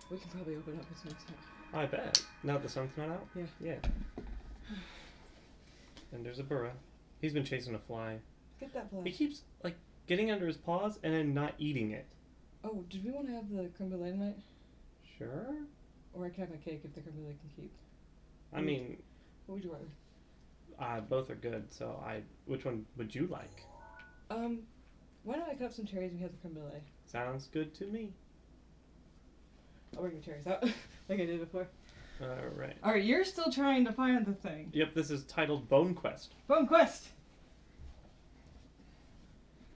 We can probably open up as next time. I bet. Now that the sun's not out? Yeah. Yeah. And there's a burra. He's been chasing a fly. Get that fly. He keeps, like, getting under his paws and then not eating it. Oh, did we want to have the creme brulee tonight? Sure. Or I can have my cake if the creme brulee can keep. I mean... What would you rather? Both are good, so which one would you like? Why don't I cut up some cherries and we have the creme brulee? Sounds good to me. I'll bring the cherries out, like I did before. Alright. Alright, you're still trying to find the thing. Yep, this is titled Bone Quest. Bone Quest!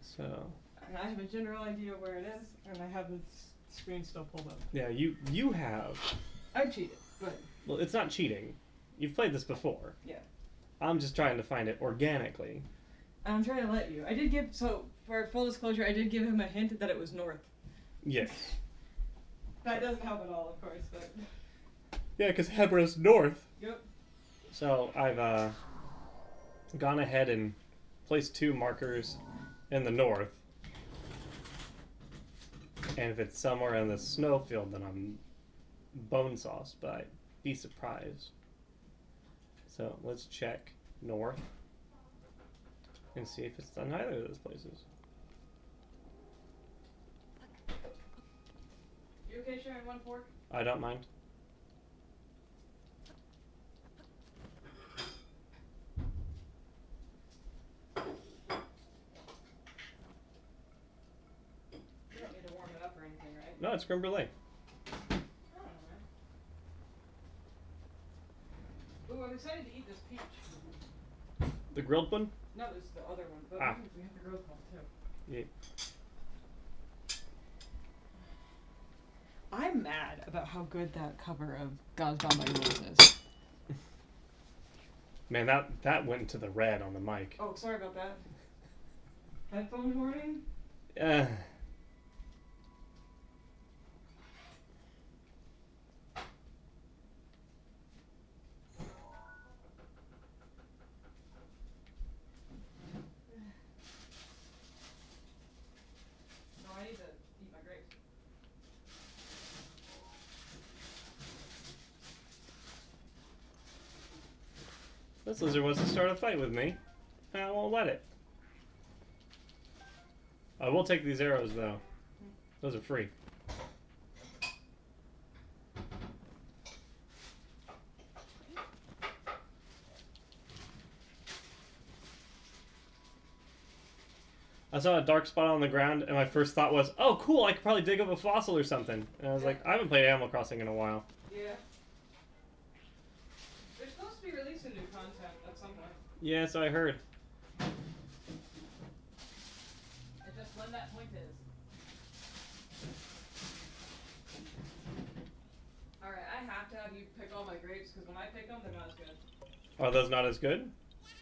So... And I have a general idea where it is, and I have the screen still pulled up. Yeah, you have... I cheated, but... Well, it's not cheating. You've played this before. Yeah. I'm just trying to find it organically. And I'm trying to let you. I did give... So, for full disclosure, I did give him a hint that it was north. Yes. That doesn't help at all, of course, but... Yeah, because Hebra's north. Yep. So I've gone ahead and placed 2 markers in the north. And if it's somewhere in the snowfield, then I'm bone sauce, but I'd be surprised. So let's check north and see if it's on either of those places. You okay sharing one fork? I don't mind. You don't need to warm it up or anything, right? No, it's creme brulee. I don't know, man. Ooh, I'm excited to eat this peach. The grilled one? No, this is the other one, but Ah. we have the grilled one too. Yeah. I'm mad about how good that cover of God's Gone by Rules is. Man, that went into the red on the mic. Oh, sorry about that. Headphone warning? Uh, No, I need to eat my grapes. this lizard wants to start a fight with me. I won't let it. I will take these arrows, though. Those are free. I saw a dark spot on the ground, and my first thought was, oh, cool, I could probably dig up a fossil or something. And I was like, I haven't played Animal Crossing in a while. Yeah. They're supposed to be releasing new content at some point. Yeah, so I heard. It's just when that point is. Alright, I have to have you pick all my grapes, because when I pick them, they're not as good. Are those not as good?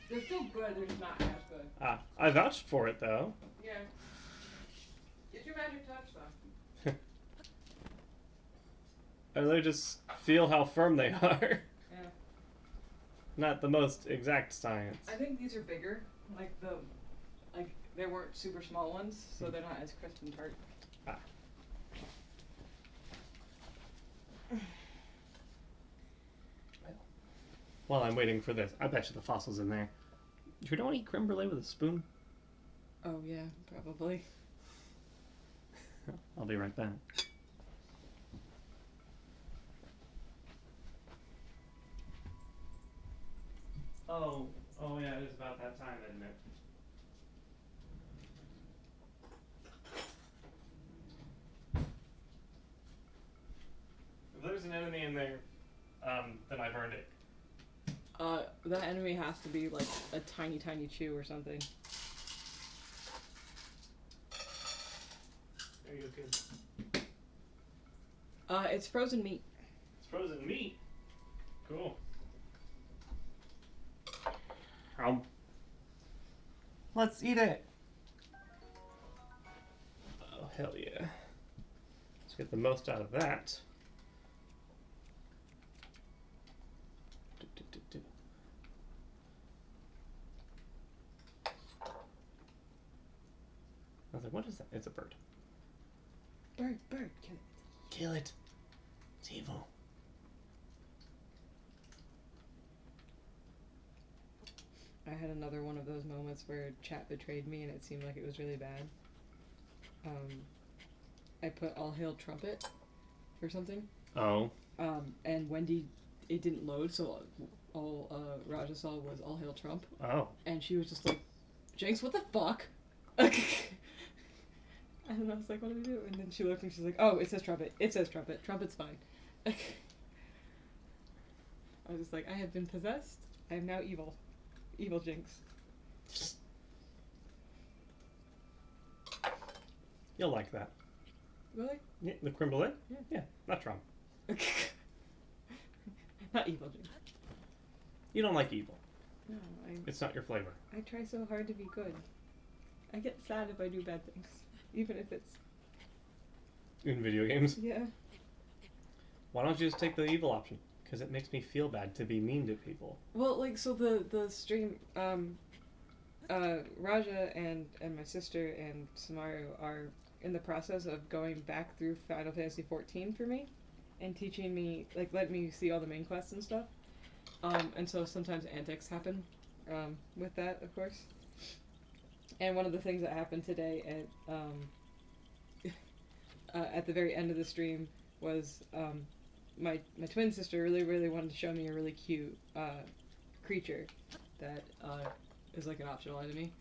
They're still good, they're just not as good. Ah, I vouched for it, though. Yeah. Get your magic touch, though. I really just feel how firm they are. Yeah. Not the most exact science. I think these are bigger. Like they weren't super small ones, so they're not as crisp and tart. Ah. While I'm waiting for this, I bet you the fossil's in there. You don't eat creme brulee with a spoon? Oh yeah, probably. I'll be right back. Oh yeah, it is about that time, isn't it? If there's an enemy in there, then I've earned it. That enemy has to be like a tiny, tiny chew or something. There you go, kids. It's frozen meat. It's frozen meat. Cool. Let's eat it. Oh, hell yeah. Let's get the most out of that. I was like, what is that? It's a bird. Bird, kill it. Kill it. It's evil. I had another one of those moments where chat betrayed me and it seemed like it was really bad. I put All Hail Trumpet for something. Oh. And Wendy, it didn't load, so all Raja saw was All Hail Trump. Oh. And she was just like, Jinx, what the fuck? And I was like, what do we do? And then she looked and she's like, oh, it says trumpet. It says trumpet. Trumpet's fine. I was just like, I have been possessed. I am now evil. Evil Jinx. You'll like that. Really? Yeah, the creme brulee? Yeah. Yeah, not Trump. Not evil Jinx. You don't like evil. No, It's not your flavor. I try so hard to be good. I get sad if I do bad things. Even if it's... In video games? Yeah. Why don't you just take the evil option? Because it makes me feel bad to be mean to people. Well, like, so the stream, Raja and my sister and Samaru are in the process of going back through Final Fantasy XIV for me and teaching me, like, letting me see all the main quests and stuff. And so sometimes antics happen with that, of course. And one of the things that happened today at the very end of the stream was my twin sister really wanted to show me a really cute creature that is like an optional enemy.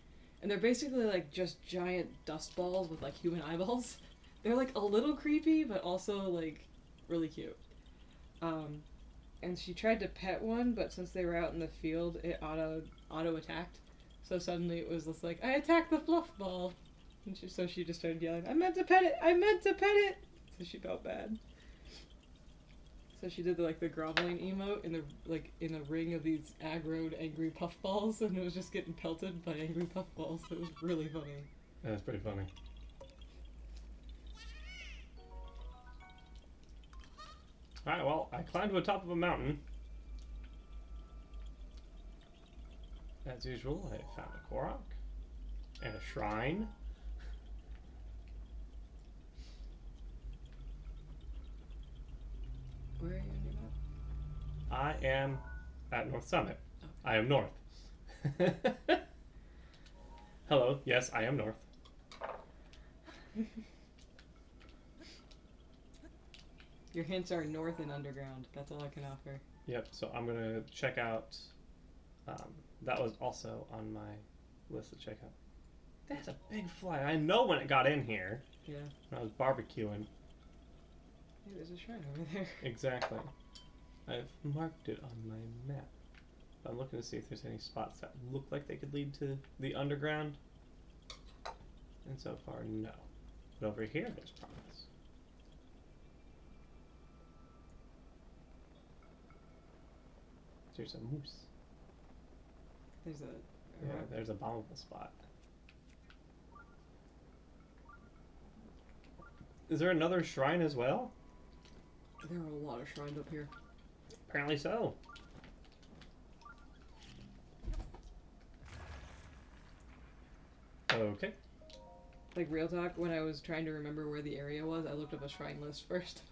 And they're basically like just giant dust balls with like human eyeballs. They're like a little creepy, but also like really cute. And she tried to pet one, but since they were out in the field, it auto attacked. So suddenly it was just like, I attacked the fluff ball. And so she just started yelling, I meant to pet it! I meant to pet it! So she felt bad. So she did the groveling emote in a ring of these aggroed angry puffballs, and it was just getting pelted by angry puffballs. It was really funny. That's pretty funny. Alright, well, I climbed to the top of a mountain. As usual, I found a Korok and a shrine. Where are you on your map? I am at North Summit. Oh. I am north. Hello, yes, I am north. Your hints are north and underground. That's all I can offer. Yep, so I'm gonna check out. That was also on my list to check out. That's a big fly. I know when it got in here. Yeah. When I was barbecuing. Hey, there's a shrine over there. Exactly. I've marked it on my map. I'm looking to see if there's any spots that look like they could lead to the underground. And so far, no. But over here, there's promise. There's a moose. There's a Yeah, rock. there's a bombable spot. Is there another shrine as well? There are a lot of shrines up here. Apparently so. Okay. Like, real talk, when I was trying to remember where the area was, I looked up a shrine list first.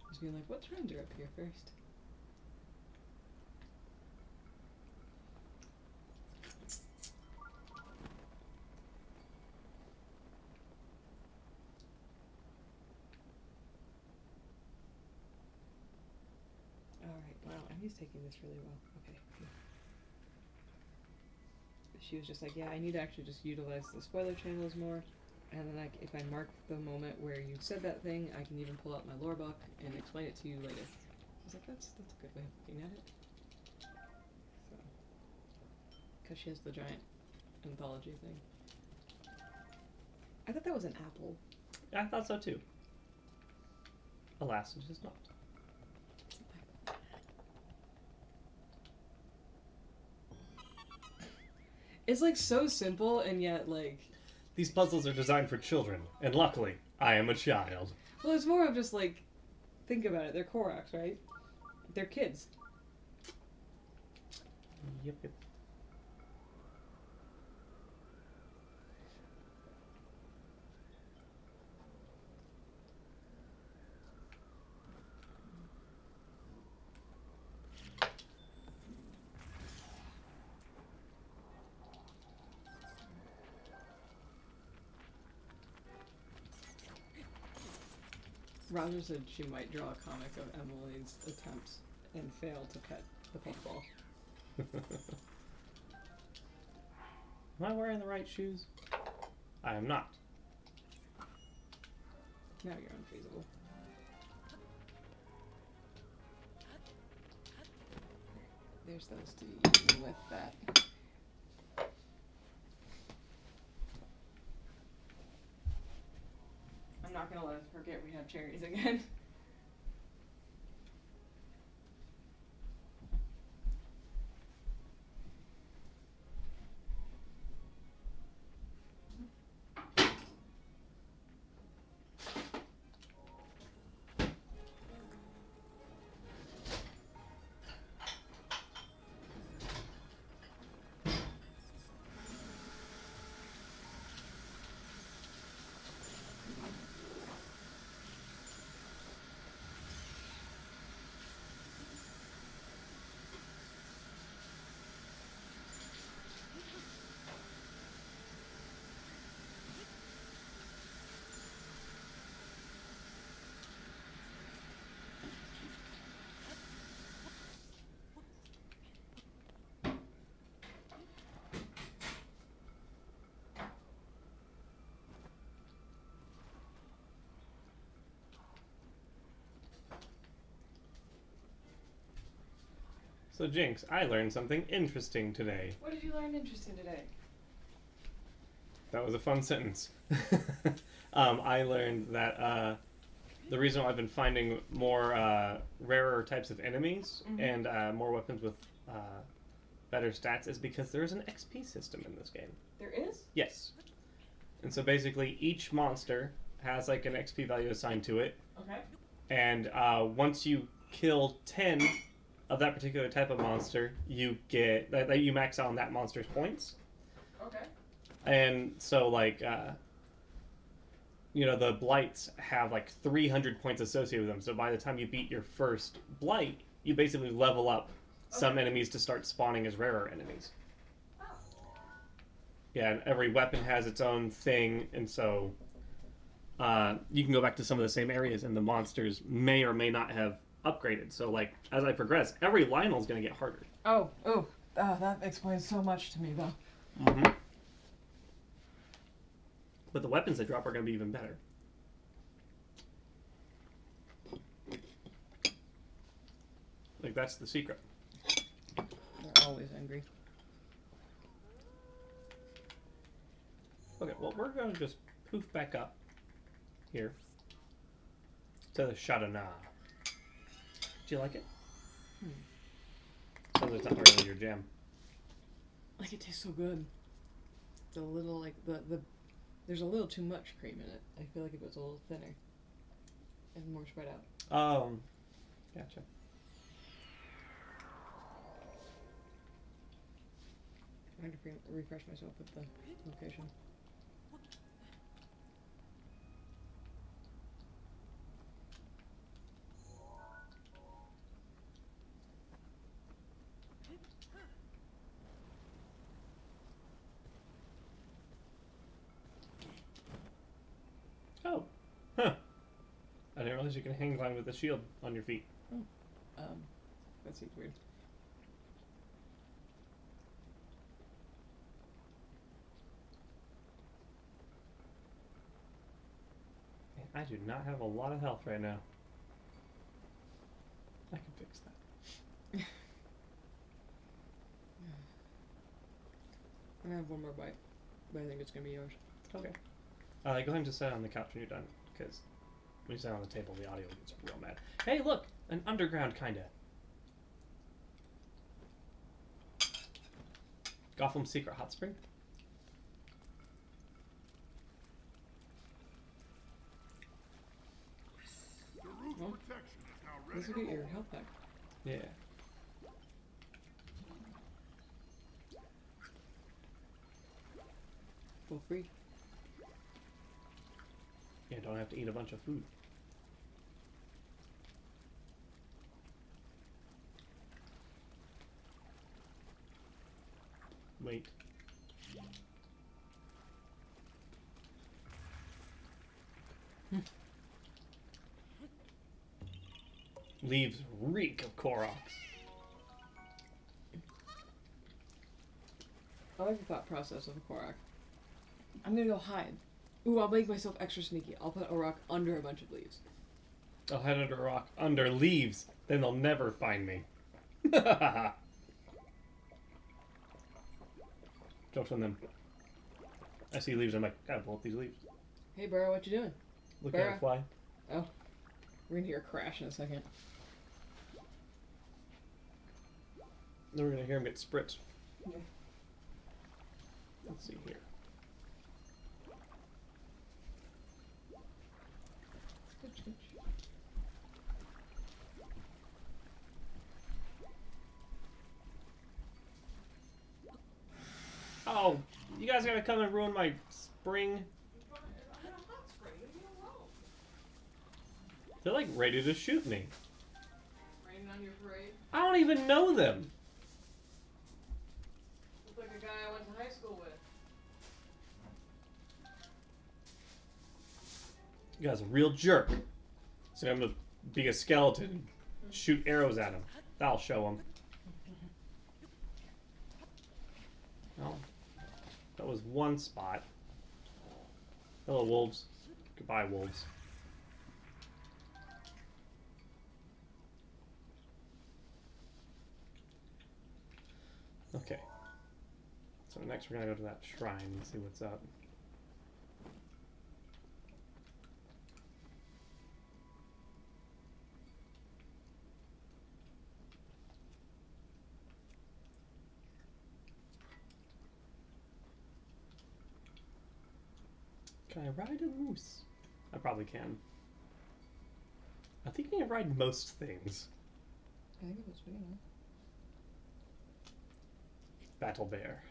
Just being like, what shrines are up here first? Alright, wow, Emmy's taking this really well. Okay. Good. She was just like, yeah, I need to actually just utilize the spoiler channels more. And then if I mark the moment where you said that thing, I can even pull out my lore book and explain it to you later. I was like, that's a good way of looking at it. So, because she has the giant anthology thing. I thought that was an apple. I thought so too. Alas, it is not. It's like so simple and yet like... These puzzles are designed for children, and luckily, I am a child. Well, it's more of just like, think about it. They're Koroks, right? They're kids. Yep, yep. Roger said she might draw a comic of Emily's attempts and fail to pet the paintball. Am I wearing the right shoes? I am not. Now you're unfeasible. There's those to use with that. I'm not gonna let us forget we have cherries again. So, Jinx, I learned something interesting today. What did you learn interesting today? That was a fun sentence. I learned that the reason why I've been finding more rarer types of enemies and more weapons with better stats is because there is an XP system in this game. There is? Yes. And so basically each monster has like an XP value assigned to it. Okay. And once you kill 10 of that particular type of monster, you get that you max out on that monster's points. Okay. And so like the blights have like 300 points associated with them. So by the time you beat your first blight, you basically level up some enemies to start spawning as rarer enemies. Oh. Yeah, and every weapon has its own thing, and so you can go back to some of the same areas, and the monsters may or may not have upgraded. So, like, as I progress, every Lionel's going to get harder. Oh, that explains so much to me, though. Mm-hmm. But the weapons they drop are going to be even better. Like, that's the secret. They're always angry. Okay, well, we're going to just poof back up here to the Shadana. Do you like it? Sounds like it's not really your jam. Like, it tastes so good. It's a little, like, there's a little too much cream in it. I feel like if it was a little thinner and more spread out. Gotcha. I had to refresh myself with the location. Oh. Huh. I didn't realize you can hang glide with a shield on your feet. That seems weird. Man, I do not have a lot of health right now. I can fix that. I'm gonna have one more bite, but I think it's gonna be yours. Okay. Go ahead and just sit on the couch when you're done, because when you sit on the table, the audio gets real mad. Hey, look! An underground, kinda. Gotham's secret hot spring? Well, this will get your health back. Yeah. For free. Yeah, don't have to eat a bunch of food. Wait. leaves reek of Koroks. I like the thought process of a Korok. I'm gonna go hide. Ooh, I'll make myself extra sneaky. I'll put a rock under a bunch of leaves. I'll hide under a rock, under leaves. Then they'll never find me. Jokes on them. I see leaves. I'm like, gotta pull up these leaves. Hey, Burrow, what you doing? Look at it fly. Oh, we're gonna hear a crash in a second. Then we're gonna hear him get spritzed. Yeah. Let's see here. Oh, you guys gotta come and ruin my spring. They're like ready to shoot me. Raining on your parade? I don't even know them. Look like a guy I went to high school with. You guys are a real jerk. So I'm gonna be a skeleton, shoot arrows at him. That'll show him. Oh, that was one spot. Hello, wolves. Goodbye, wolves. Okay. So next we're gonna go to that shrine and see what's up. Can I ride a moose? I probably can. I think I can ride most things. I think it was big enough. Battle bear.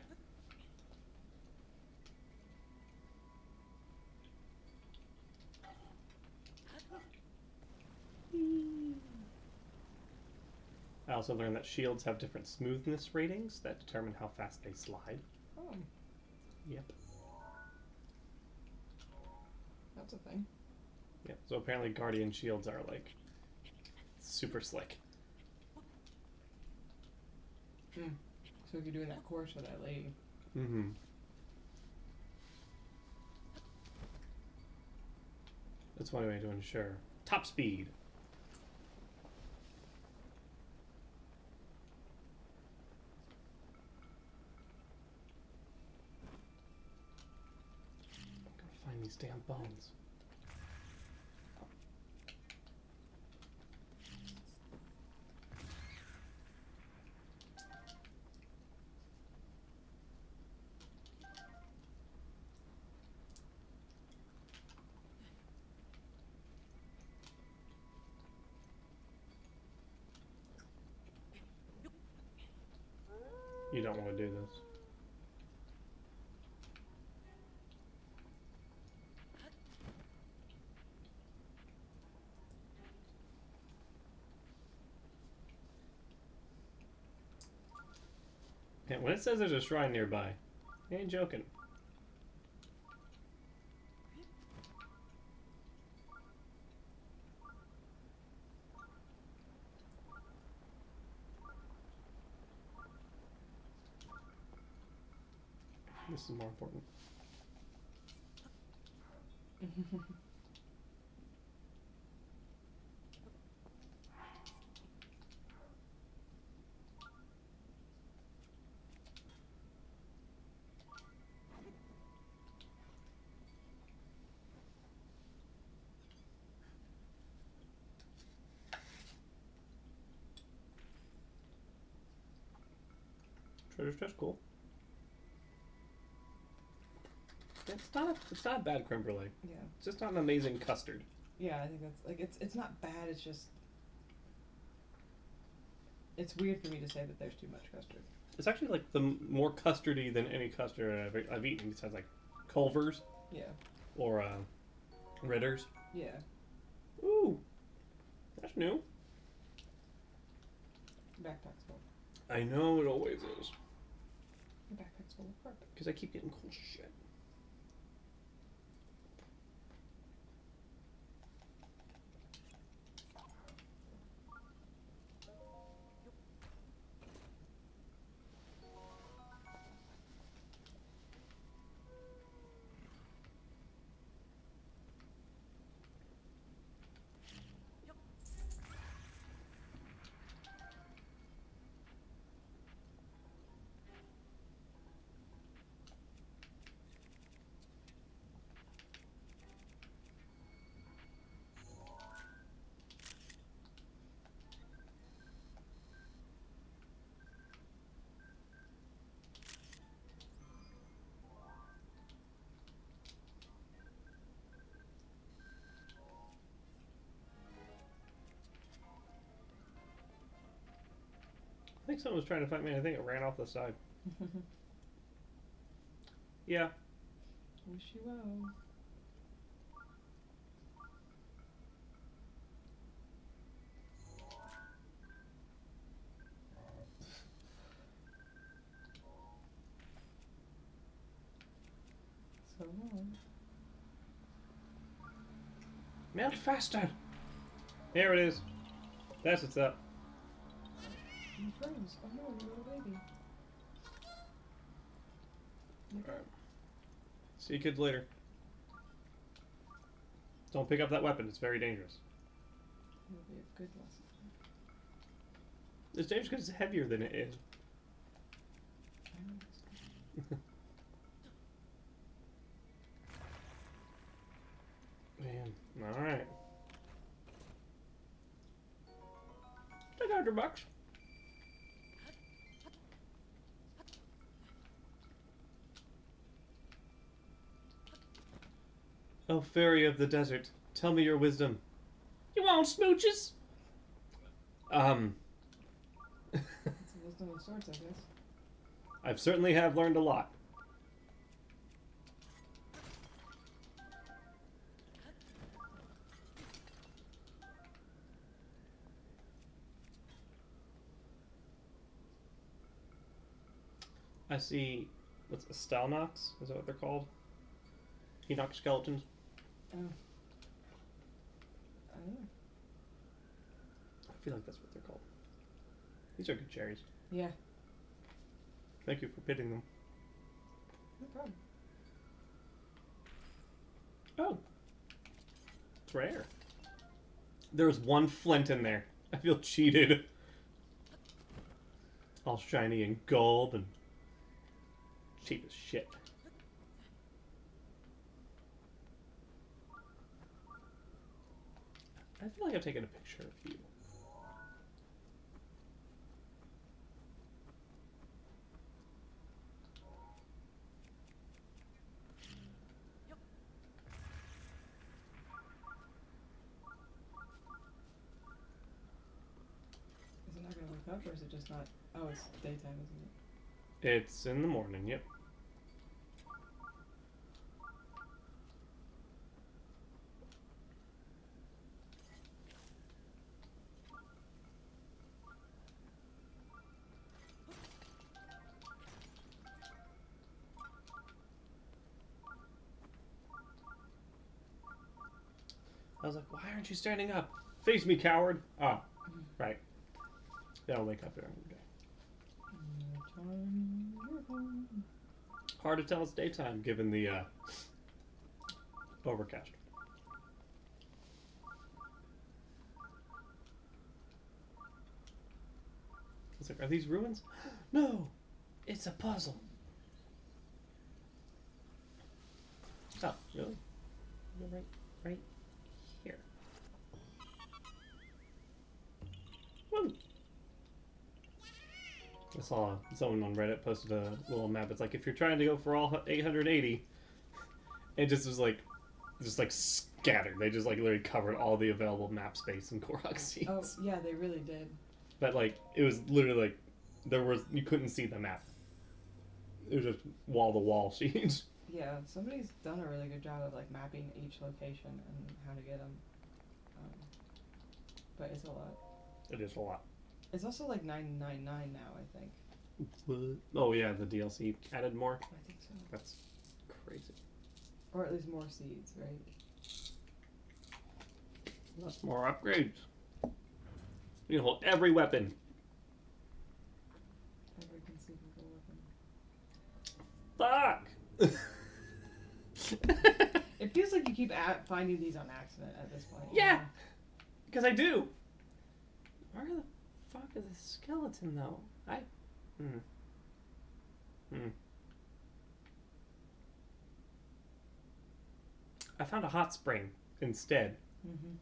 I also learned that shields have different smoothness ratings that determine how fast they slide. Oh, Yep. that's a thing. Yep. So apparently guardian shields are like super slick. So if you're doing that course with that lady. Mm-hmm. That's one way to ensure top speed. I'm gonna find these damn bones. You don't want to do this. And when it says there's a shrine nearby, I ain't joking. This is more important. Treasure chest, cool. It's not a bad creme brulee. Yeah. It's just not an amazing custard. Yeah, I think that's like it's not bad. It's just it's weird for me to say that there's too much custard. It's actually like the more custardy than any custard I've eaten. Besides like Culver's Yeah. or Ritter's. Yeah. Ooh, that's new. Backpack's full. I know it always is. The backpack's full of carpet. Because I keep getting cool shit. think someone was trying to fight me. I think it ran off the side. Yeah. Wish you well. So long. Melt faster. Here it is. That's what's up. You froze. Oh no, you little baby. Alright. See you kids later. Don't pick up that weapon. It's very dangerous. It'll be a good lesson. It's dangerous because it's heavier than it is. I know this. Man. Alright. Take $100. Oh, fairy of the desert, tell me your wisdom. You want smooches? It's a wisdom of sorts, I guess. I've certainly have learned a lot. I see, what's Stalnox? Is that what they're called? Enoch skeletons? Oh. I don't know. I feel like that's what they're called. These are good cherries. Yeah. Thank you for pitting them. No problem. Oh. It's rare. There's one flint in there. I feel cheated. All shiny and gold and cheap as shit. I feel like I've taken a picture of you. Is it not gonna wake up, or is it just not? Oh, it's daytime, isn't it? It's in the morning, yep. I was like, why aren't you standing up? Face me, coward. Ah, right. They'll wake up during the day. Hard to tell it's daytime given the overcast. It's like, are these ruins? No, it's a puzzle. Oh, really? You're right here. Woo. I saw someone on Reddit posted a little map. It's like, if you're trying to go for all 880, it just was like, scattered. They just like literally covered all the available map space in Korok Seas. Oh, yeah, they really did. But like, it was literally like, you couldn't see the map. It was just wall-to-wall sheets. Yeah, somebody's done a really good job of like mapping each location and how to get them. But it's a lot. It is a lot. It's also like $9.99 now, I think. Oh yeah, the DLC added more. I think so. That's crazy. Or at least more seeds, right? That's more upgrades. You can hold every weapon. Every conceivable weapon. Fuck! It feels like you keep finding these on accident at this point. Yeah! Because I do. Where the fuck is a skeleton, though? I found a hot spring instead. Mm-hmm.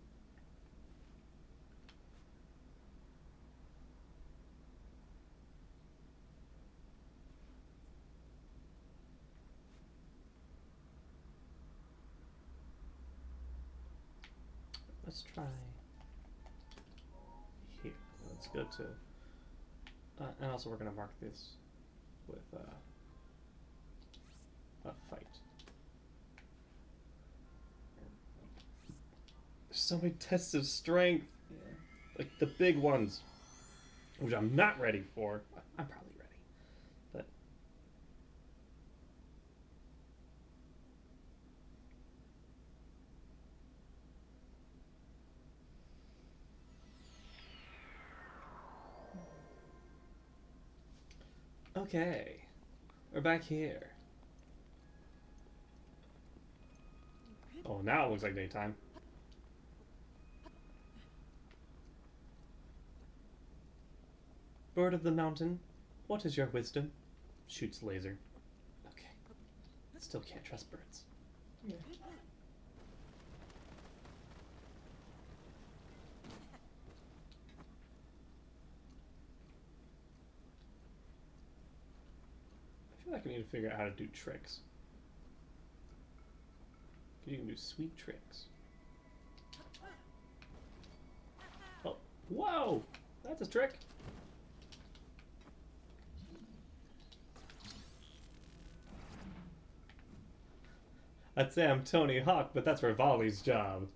Let's try here. Let's go to And also we're gonna mark this with a fight. There's so many tests of strength, Yeah. like the big ones, which I'm not ready for. I'm probably ready, but okay, we're back here. Oh, now it looks like daytime. Bird of the mountain, what is your wisdom? Shoots laser. Okay. Still can't trust birds. Yeah. I feel like I need to figure out how to do tricks. You can do sweet tricks. Oh, whoa! That's a trick. I'd say I'm Tony Hawk, but that's Rivali's job.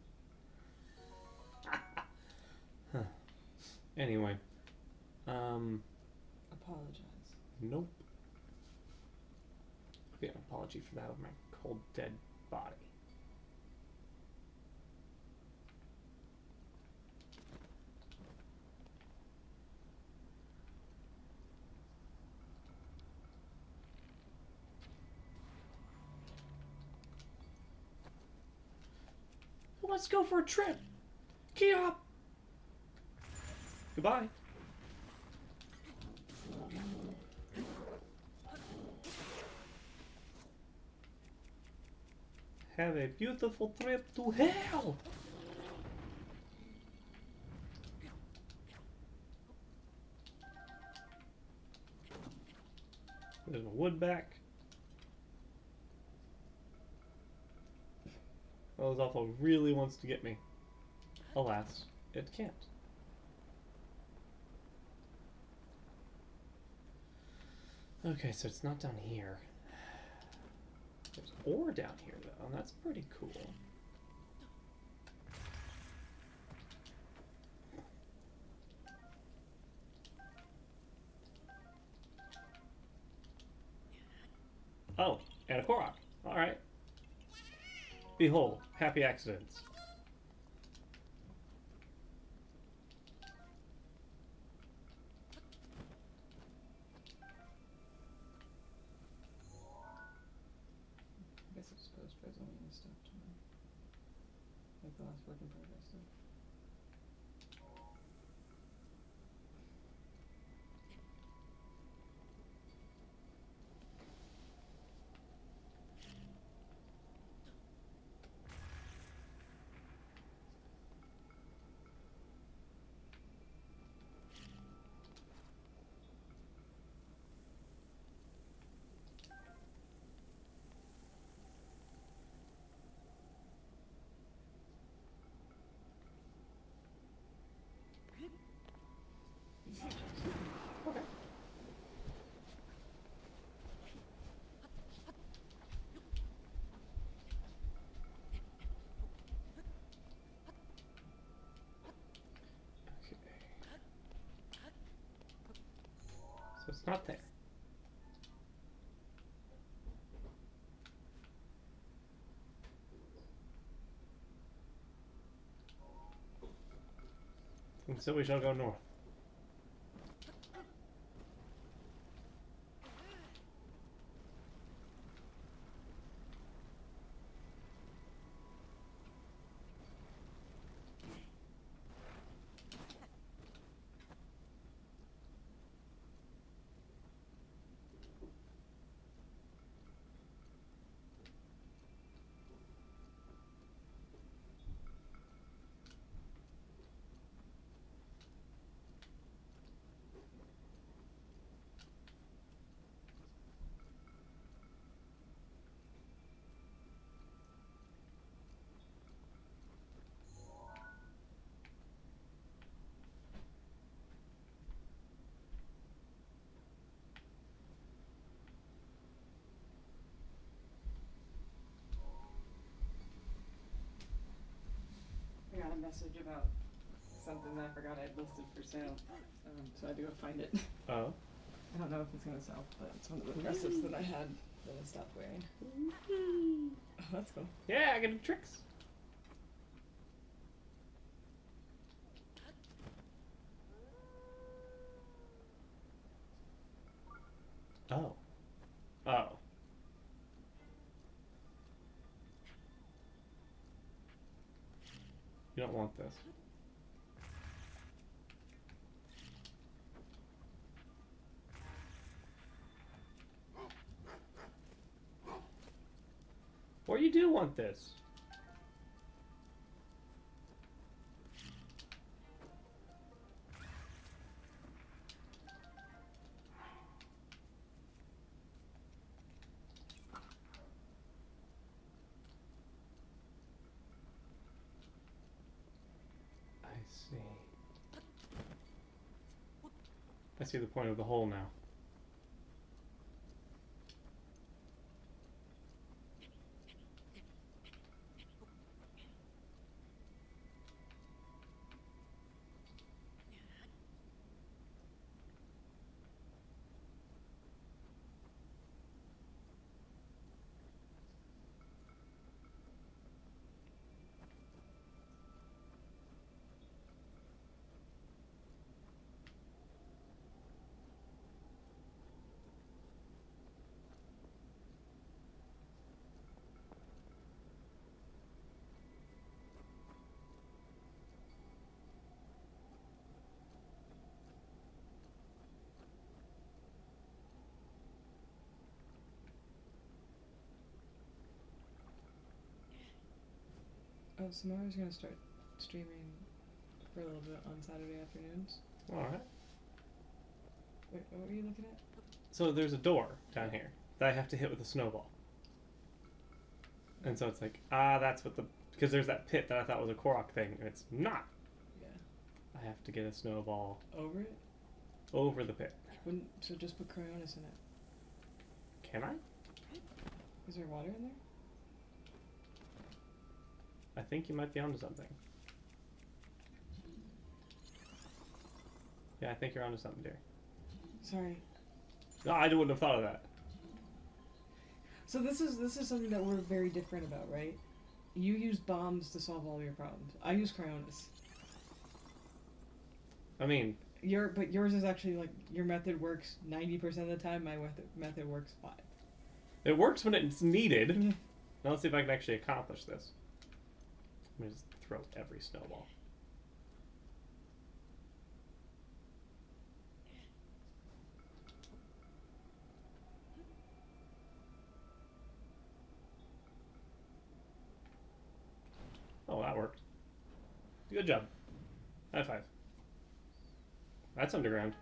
Huh. Anyway, Apologize. nope. Be an apology for that of my cold, dead body. Let's go for a trip. Key up. Goodbye. Have a beautiful trip to hell. There's my wood back. Well, this awful really wants to get me. Alas, it can't. Okay, so it's not down here. There's ore down here, though, and that's pretty cool. Oh, and a Korok. Alright. Behold, happy accidents. I guess it's post Resilience stuff tomorrow. Like the last work in progress stuff. Okay. Okay. So it's not there. And so we shall go north. message about something that I forgot I'd listed for sale. So I had to go find it. Oh. I don't know if it's gonna sell, but it's one of the dresses that I had that I stopped wearing. Oh, that's cool. Yeah, I get tricks. Oh. Oh. You don't want this. Or you do want this. I see. I see the point of the hole now. Oh, Samara's gonna start streaming for a little bit on Saturday afternoons. Alright. Wait, what were you looking at? So there's a door down here that I have to hit with a snowball. And so it's like, that's what the... Because there's that pit that I thought was a Korok thing, and it's not. Yeah. I have to get a snowball Over it? over the pit. So just put Cryonis in it. Can I? Is there water in there? I think you might be onto something. Yeah, I think you're onto something, dear. Sorry. No, I wouldn't have thought of that. So this is something that we're very different about, right? You use bombs to solve all your problems. I use Cryonis. I mean... But yours is actually like, your method works 90% of the time, my method works 5. It works when it's needed. Yeah. Now let's see if I can actually accomplish this. Let me just throw every snowball. Oh, that worked. Good job. High five. That's underground.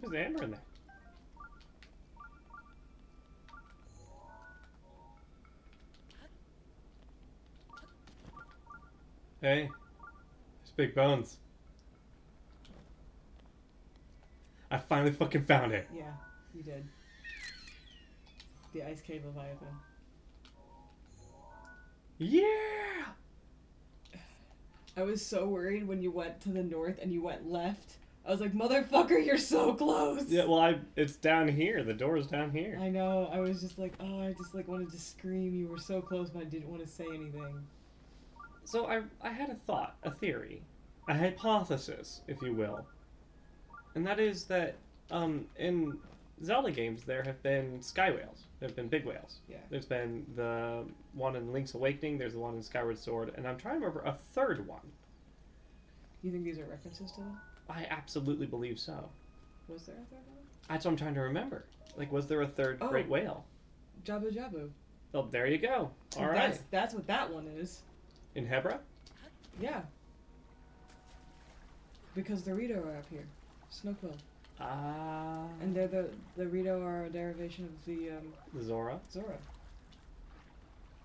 There's amber in there. Hey, there's big bones. I finally fucking found it. Yeah, you did. The Ice Cave Leviathan. Yeah! I was so worried when you went to the north and you went left. I was like, motherfucker, you're so close! Yeah, well, it's down here. The door's down here. I know. I was just like, oh, I just like wanted to scream. You were so close, but I didn't want to say anything. So I had a thought, a theory, a hypothesis, if you will. And that is that in Zelda games there have been sky whales. There have been big whales. Yeah. There's been the one in Link's Awakening, there's the one in Skyward Sword, and I'm trying to remember a third one. You think these are references to them? I absolutely believe so. Was there a third one? That's what I'm trying to remember. Like, was there a third Oh. great whale? Jabu Jabu. Oh, there you go. All right. That's what that one is. In Hebra? Yeah. Because the Rito are up here. Snowquill. Ah. And they're the Rito are a derivation of the The Zora. Zora.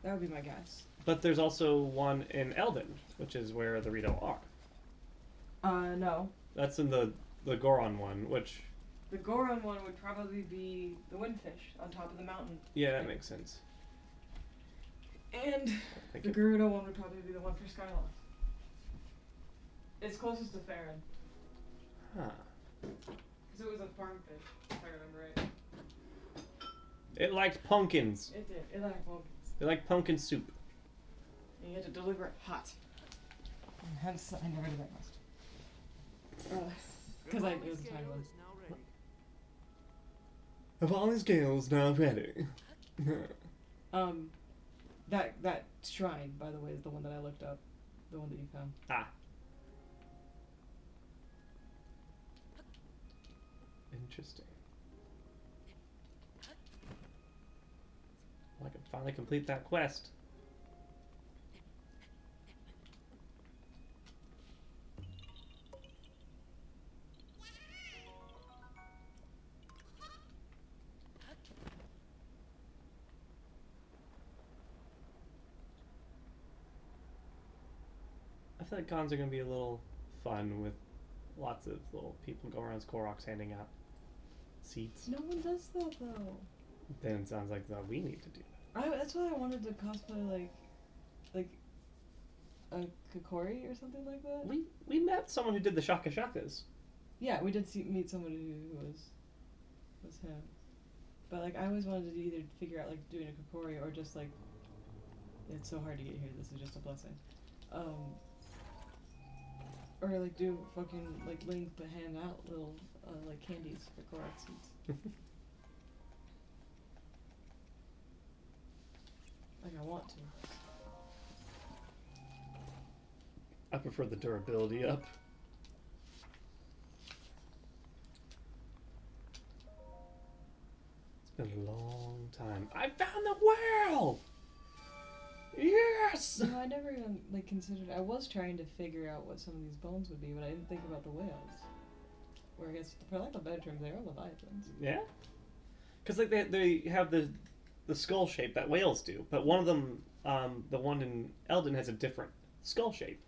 That would be my guess. But there's also one in Eldin, which is where the Rito are. No. That's in the Goron one, which The Goron one would probably be the windfish on top of the mountain. yeah, that makes sense. And Thank the you. Gerudo one would probably be the one for Skyloft. It's closest to Farron. Huh. Because it was a farm fish, if I remember right. It liked pumpkins. It did. It liked pumpkins. It liked pumpkin soup. And you had to deliver it hot. And hence, I never did that quest. Because it was a time one. Evolving scales now ready. That shrine, by the way, is the one that I looked up. The one that you found. Ah. Interesting. Well, I can finally complete that quest. I feel like cons are going to be a little fun with lots of little people go around Koroks handing out seats. No one does that though. Then it sounds like we need to do that. That's why I wanted to cosplay like a Kokori or something like that. We met someone who did the Shaka Shakas. Yeah, we did meet someone who was him. But like I always wanted to either figure out like doing a Kokori or just like it's so hard to get here. This is just a blessing. Or like do fucking like Link but hand out little like candies for Korok seeds. Like I want to. I prefer the durability up. It's been a long time. I found the whale! Yes! No, I never even like considered. I was trying to figure out what some of these bones would be, but I didn't think about the whales. Or I guess for lack of better terms, they are leviathans. Yeah? Because like they have the skull shape that whales do, but one of them, the one in Elden, has a different skull shape.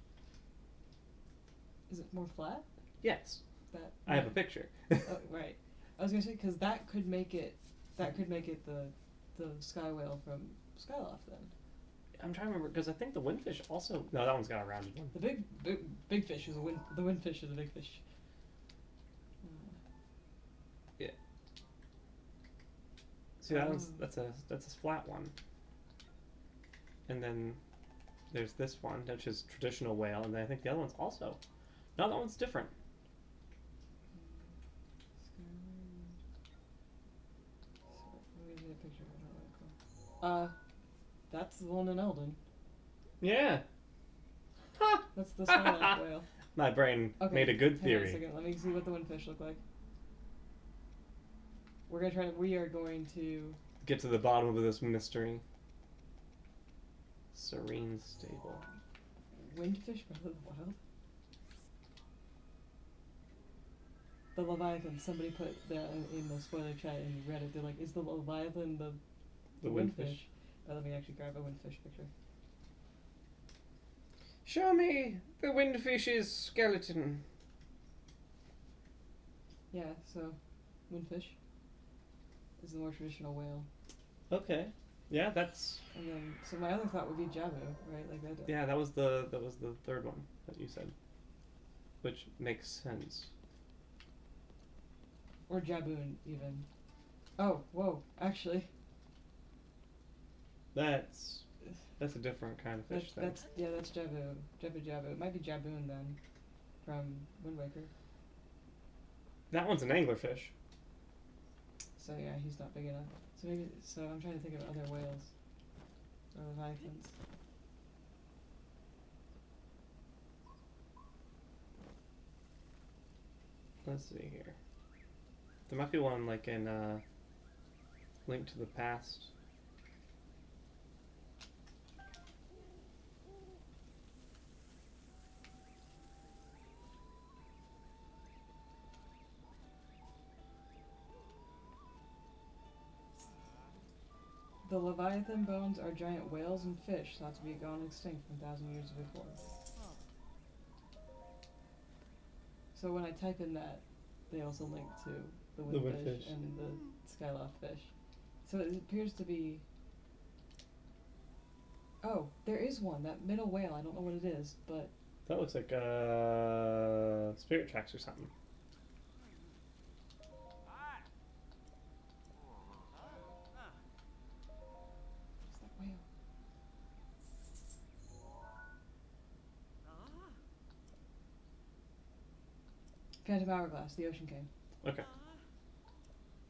Is it more flat? Yes. That I have a picture. Oh, right. I was gonna say because that could make it the sky whale from Skyloft then. I'm trying to remember because I think the windfish also. No, that one's got a rounded one. The big fish is the windfish is a big fish. Yeah. See that one's that's a flat one. And then there's this one, which is traditional whale, and then I think the other one's also. No, that one's different. Let me get a picture of it. That's the one in Elden. Yeah. Ha! That's the Skyloft whale. My brain made a good Hang on a theory. second. Let me see what the windfish look like. We are going to Get to the bottom of this mystery. Serene stable. Windfish Breath of the Wild. The Leviathan. Somebody put that in the spoiler chat in Reddit. They're like, is the Leviathan the windfish? Let me actually grab a windfish picture. Show me the windfish's skeleton. Yeah, so windfish is the more traditional whale. Okay. Yeah, that's. And then, so my other thought would be Jabu, right? Like that. Yeah, that was the third one that you said, which makes sense. Or Jaboon, even. Oh, whoa! Actually, That's a different kind of fish. that's Jabu. Jabu. It might be Jaboon then, from Wind Waker. That one's an anglerfish. So yeah, he's not big enough. So maybe. So I'm trying to think of other whales or leviathans. Let's see here. There might be one like in Link to the Past. The Leviathan bones are giant whales and fish thought to be gone extinct from 1,000 years before. So So when I type in that, they also link to the The windfish windfish. and the skyloft fish. So it appears to be. Oh, there is one. That middle whale. I don't know what it is, but That looks like spirit tracks or something. what's that whale? Phantom Hourglass, the Ocean King. Okay.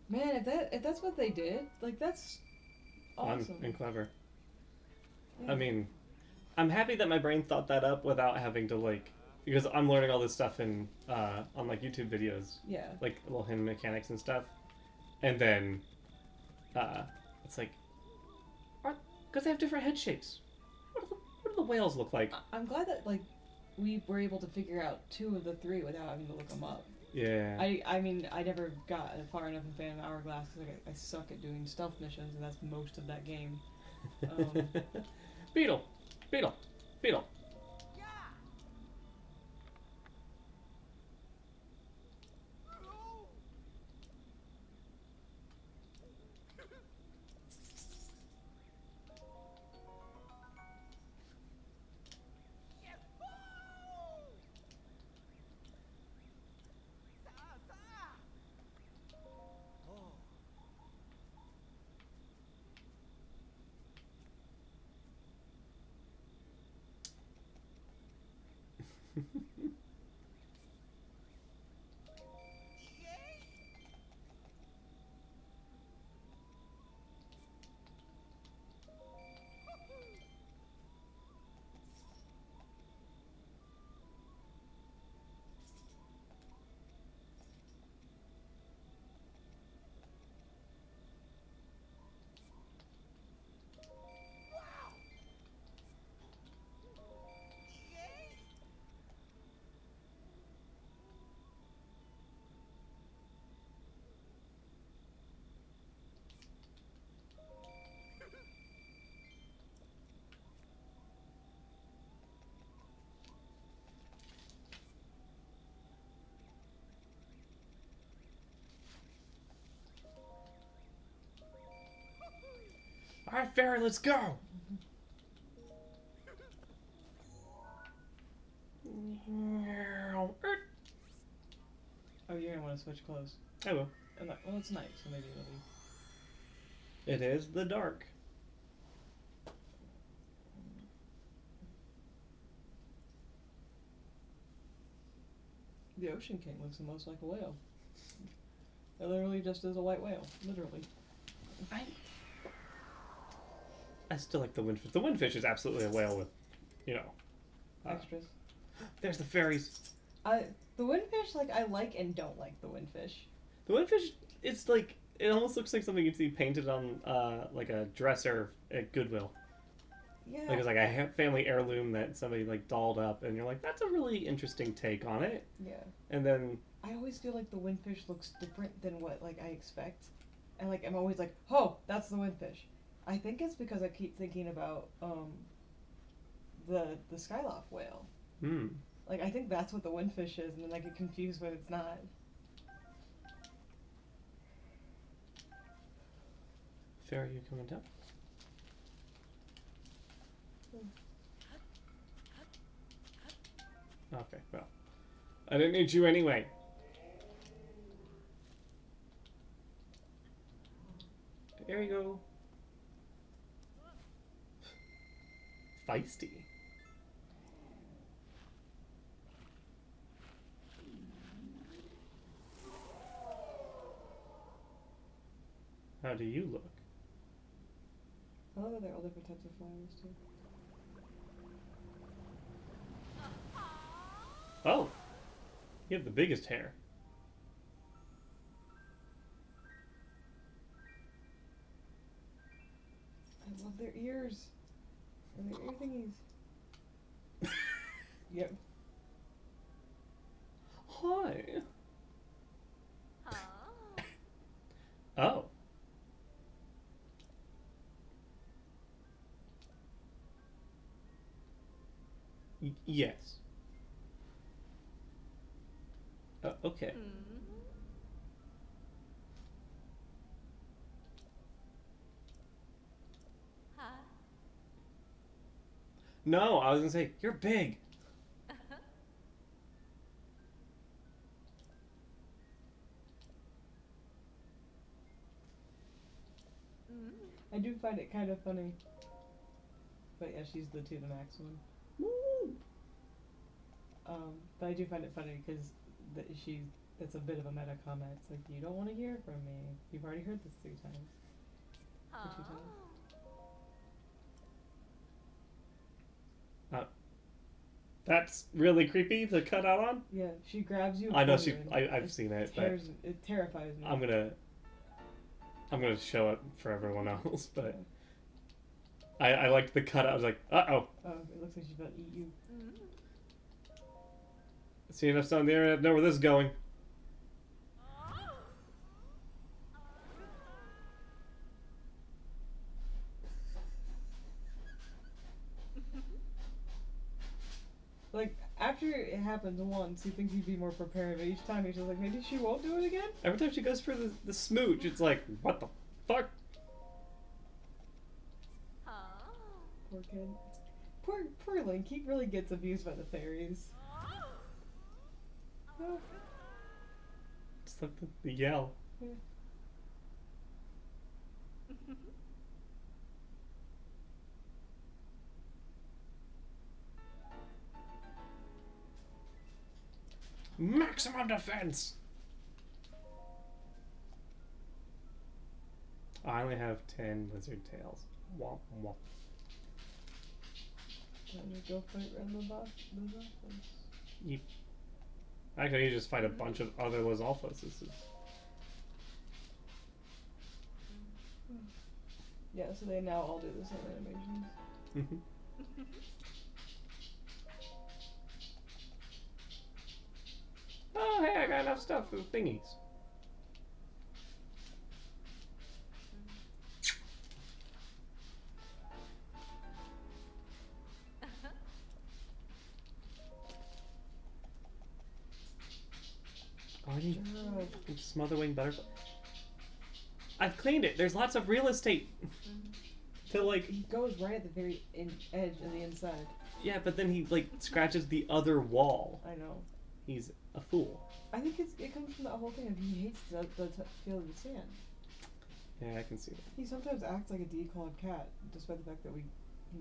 Man, if that's what they did, like that's awesome. Fun and clever. Yeah. I mean, I'm happy that my brain thought that up without having to like, because I'm learning all this stuff in on like YouTube videos, Yeah. like little hidden mechanics and stuff, and then it's like, because they have different head shapes. What do the whales look like? I'm glad that like we were able to figure out 2 of the 3 without having to look them up. Yeah. I mean, I never got far enough in Phantom Hourglass because I suck at doing stealth missions, and that's most of that game. Beetle, beetle, beetle. All right, Fairy, let's go. Oh, you're gonna want to switch clothes. I will. I'm like, well, it's night, so maybe it'll be. It is the dark. The Ocean King looks the most like a whale. It literally just is a white whale, literally. I still like the windfish. The windfish is absolutely a whale with, you know. Extras. There's the fairies. The windfish, like, I like and don't like the windfish. The windfish, it's like, it almost looks like something you'd see painted on like a dresser at Goodwill. Yeah. Like it's like a family heirloom that somebody like dolled up, and you're like, that's a really interesting take on it. Yeah. And then I always feel like the windfish looks different than what like I expect, and like I'm always like, oh, that's the windfish. I think it's because I keep thinking about the Skyloft whale. Like I think that's what the windfish is, and then I get confused when it's not. Fairy, you coming down? Okay, well, I didn't need you anyway. There you go. Feisty. How do you look? I love that there are all different types of flowers too. Oh, you have the biggest hair. I love their ears. And their ear thingies. Yep. Hi. Oh. Yes. Okay. No, I was gonna say, you're big. I do find it kind of funny. But yeah, she's the to the max one. Woo! But I do find it funny because that's a bit of a meta comment. It's like, you don't want to hear from me. You've already heard this 3 times. Or 2 times. That's really creepy to cut out on. Yeah, she grabs you. I know I've it seen it, It terrifies me. I'm gonna show it for everyone else, but I liked the cut. I was like, Oh, it looks like she's about to eat you. See enough stuff on the internet to know where this is going. Like, after it happens once, you think you'd be more prepared, but each time you're just like, maybe she won't do it again? Every time she goes for the smooch, it's like, what the fuck? Poor kid. Poor Link, he really gets abused by the fairies. Oh. Just like the yell. Yeah. Maximum defense! I only have 10 lizard tails. Womp womp. Time to go fight around the boss. Yep. Actually, you just fight a bunch of other Lizalfos. Yeah, so they now all do the same animations. Mm-hmm. Oh, hey, I got enough stuff for thingies. Already Smotherwing butterfly. I've cleaned it. There's lots of real estate to like. He goes right at the very edge of the inside. Yeah, but then he like scratches the other wall. I know. He's a fool. I think it comes from that whole thing of he hates the feel of the sand. Yeah, I can see that. He sometimes acts like a declawed cat, despite the fact that he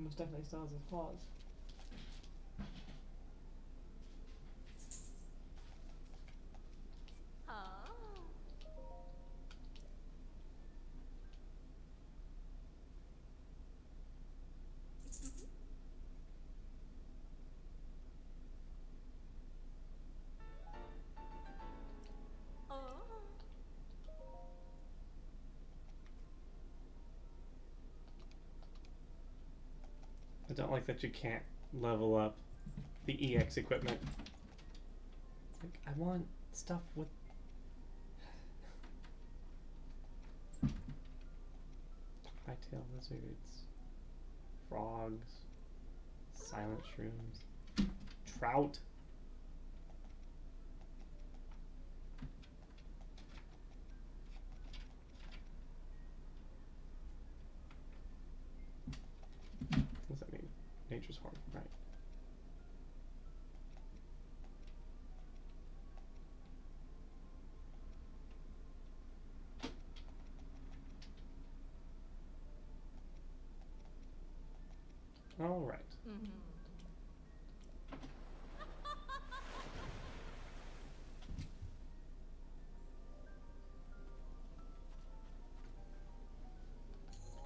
most definitely still has his claws. I don't like that you can't level up the EX equipment. It's like, I want stuff with... Hightail lizards, frogs, silent shrooms, trout. What's that mean? Nature's horn, right. All right.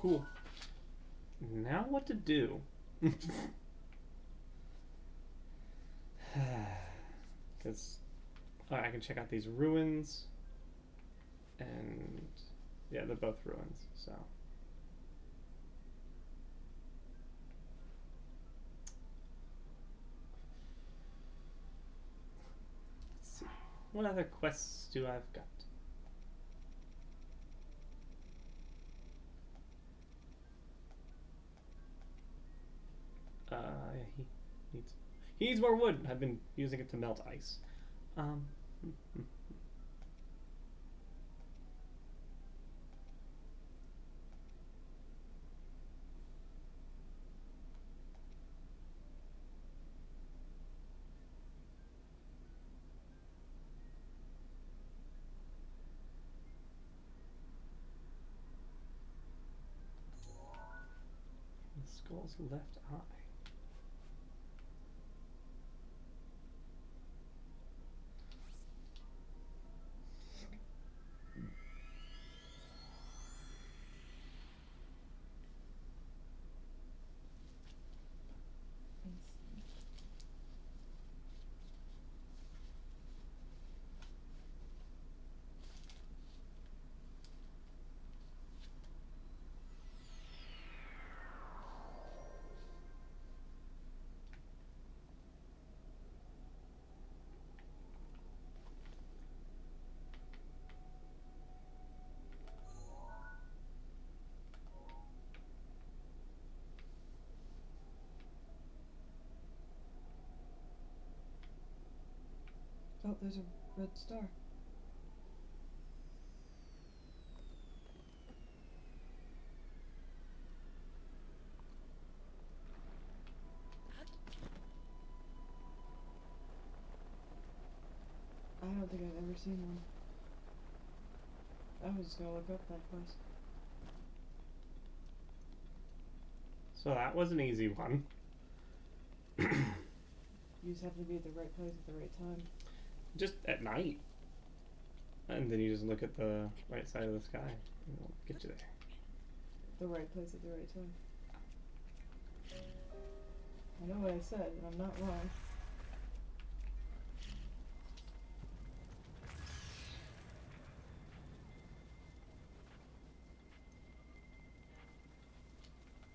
Cool. Now what to do? Because I can check out these ruins, and yeah, they're both ruins. So let's see, what other quests do I've got? He needs more wood. I've been using it to melt ice. The skull's left eye. Oh, there's a red star. I don't think I've ever seen one. I was just gonna look up that place. So that was an easy one. You just have to be at the right place at the right time. Just at night. And then you just look at the right side of the sky. And it'll get you there. The right place at the right time. I know what I said, and I'm not wrong.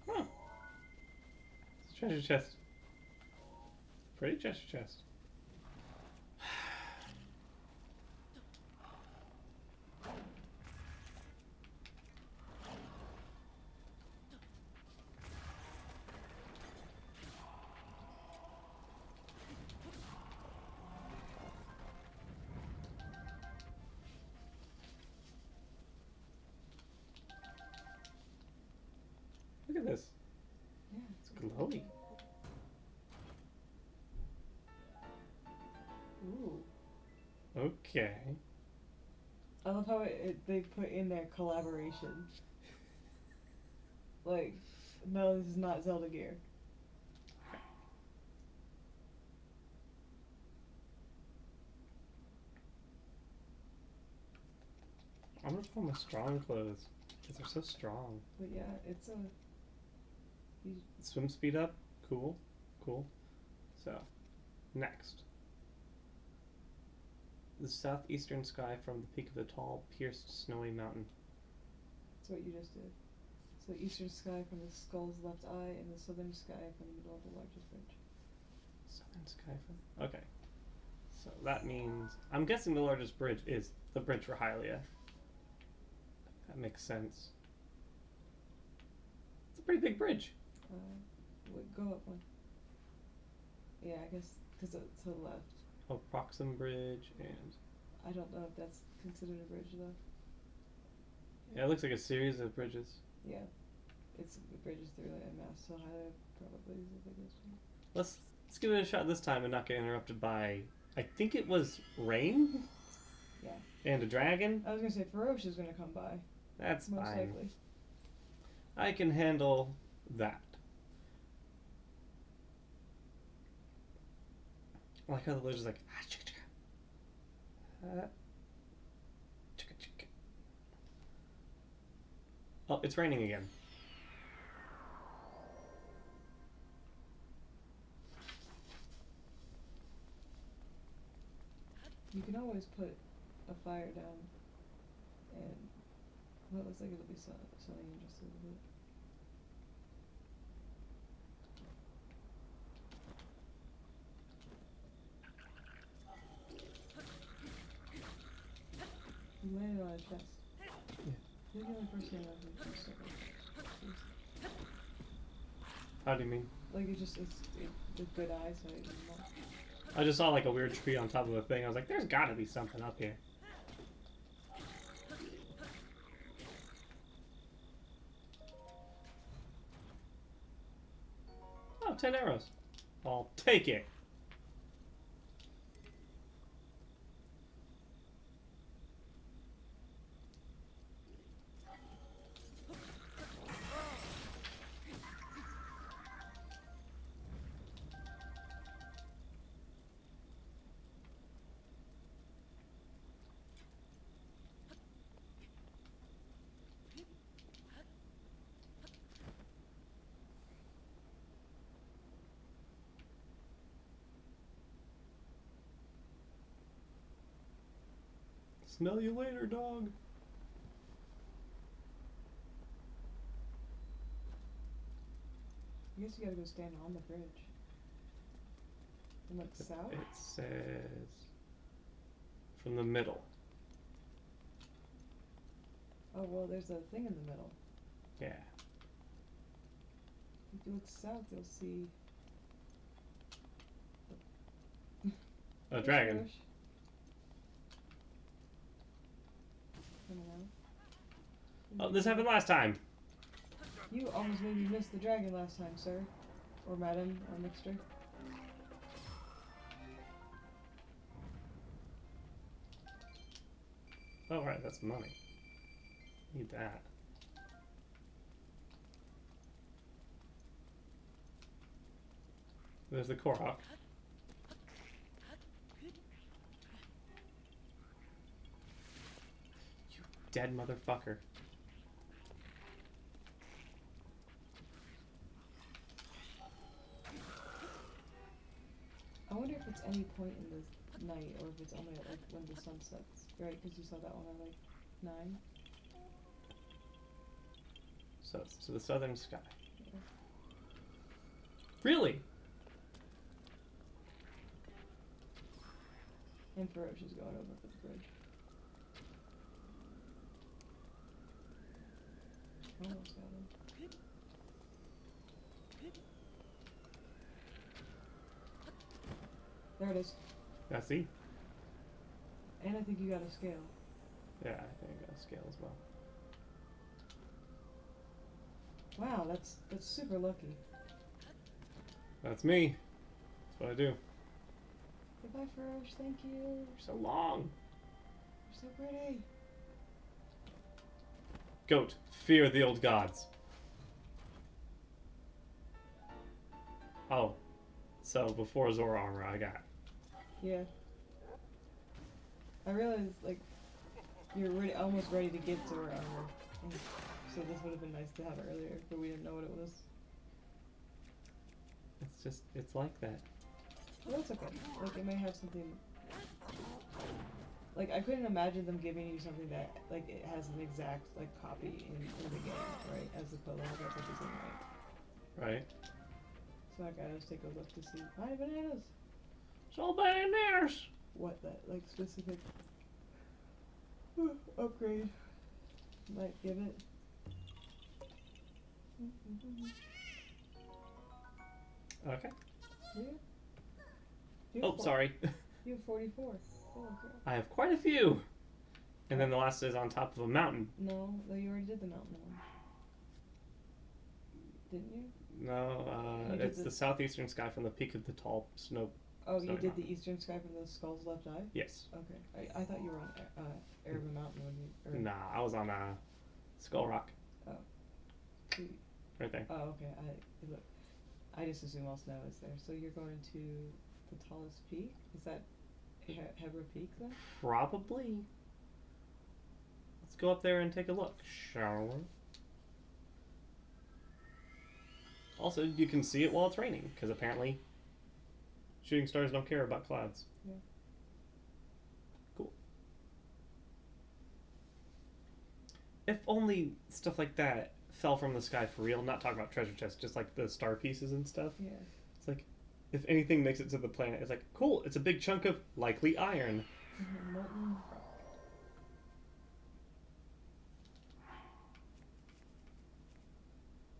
Huh. It's a treasure chest. Pretty treasure chest. Look at this. Yeah, It's glowy. Ooh. Okay. I love how they put in their collaboration. Like, no, this is not Zelda gear. I'm gonna put on my strong clothes. Because they're so strong. But yeah, it's a... Swim speed up. Cool. Cool. So, next. The southeastern sky from the peak of a tall, pierced, snowy mountain. That's what you just did. So the eastern sky from the skull's left eye and the southern sky from the middle of the largest bridge. Southern sky from... Okay. So that means... I'm guessing the largest bridge is the bridge for Hylia. That makes sense. It's a pretty big bridge. Go up one. Yeah, I guess because it's to the left. Oh, Proxim Bridge and... I don't know if that's considered a bridge though. Yeah, it looks like a series of bridges. Yeah, it's the bridges through like Mass, so Hylia probably is the biggest one. Let's give it a shot this time and not get interrupted by... I think it was rain? Yeah. And a dragon? I was gonna say Ferocia is gonna come by. That's most fine. likely. I can handle that. I like how the village is like, ah, chicka chicka. Chicka chicka. Oh, it's raining again. You can always put a fire down, and well, it looks like it'll be sunny in just a little bit. You landed on a chest. Yeah. You're the only person who has to stuff like that. How do you mean? Like it's with good eyesight and all. I just saw like a weird tree on top of a thing. I was like, there's gotta be something up here. Oh, 10 arrows. I'll take it. Smell you later, dog. I guess you gotta go stand on the bridge. And look south? It says from the middle. Oh, well, there's a thing in the middle. Yeah. If you look south, you'll see... A dragon. Bush. Coming out. Oh, this happened last time. You almost made me miss the dragon last time, sir. Or madam, or mixture. Oh, right, that's money. Need that. There's the Korok. You dead motherfucker. I wonder if it's any point in the night, or if it's only at, like, when the sun sets. Right, because you saw that one at, like, 9? So it's to the southern sky. Yeah. Really? And Farosh is going over for the bridge. Almost got him. There it is. Yeah, see? And I think you got a scale. Yeah, I think I got a scale as well. Wow, that's super lucky. That's me. That's what I do. Goodbye, Farosh. Thank you. You're so long. You're so pretty. Goat, fear the old gods. Oh, so before Zora armor, I got. Yeah. I realized, like, you're almost ready to get Zora armor. And so this would have been nice to have earlier, but we didn't know what it was. It's like that. Well, that's okay. Like, it may have something... Like, I couldn't imagine them giving you something that, like, it has an exact, like, copy in the game, right? As the color that's what is in, right? Right? So I gotta just take a look to see. Hi, bananas! So bananas! What that, like, specific upgrade might give it. Okay. Yeah. You have Oh, sorry. You have 44. Oh, okay. I have quite a few. And then the last is on top of a mountain. No, you already did the mountain one. Didn't you? No, You did it's the- the southeastern sky from the peak of the tall snow. Oh, you Snowy did Mountain. the eastern sky from the Skull's Left Eye? Yes. Okay. I thought you were on Erebor Mountain when you... Or, Nah, I was on Skull Rock. you- Right there. Oh, okay. Look, I just assume all snow is there. So you're going to the tallest peak? Is that Hebra Peak then? Probably. Let's go up there and take a look, shall we? Also, you can see it while it's raining, because apparently shooting stars don't care about clouds. Yeah. Cool. If only stuff like that fell from the sky for real, not talking about treasure chests, just like the star pieces and stuff. Yeah. It's like, if anything makes it to the planet, it's like, cool, it's a big chunk of likely iron. Molten rock.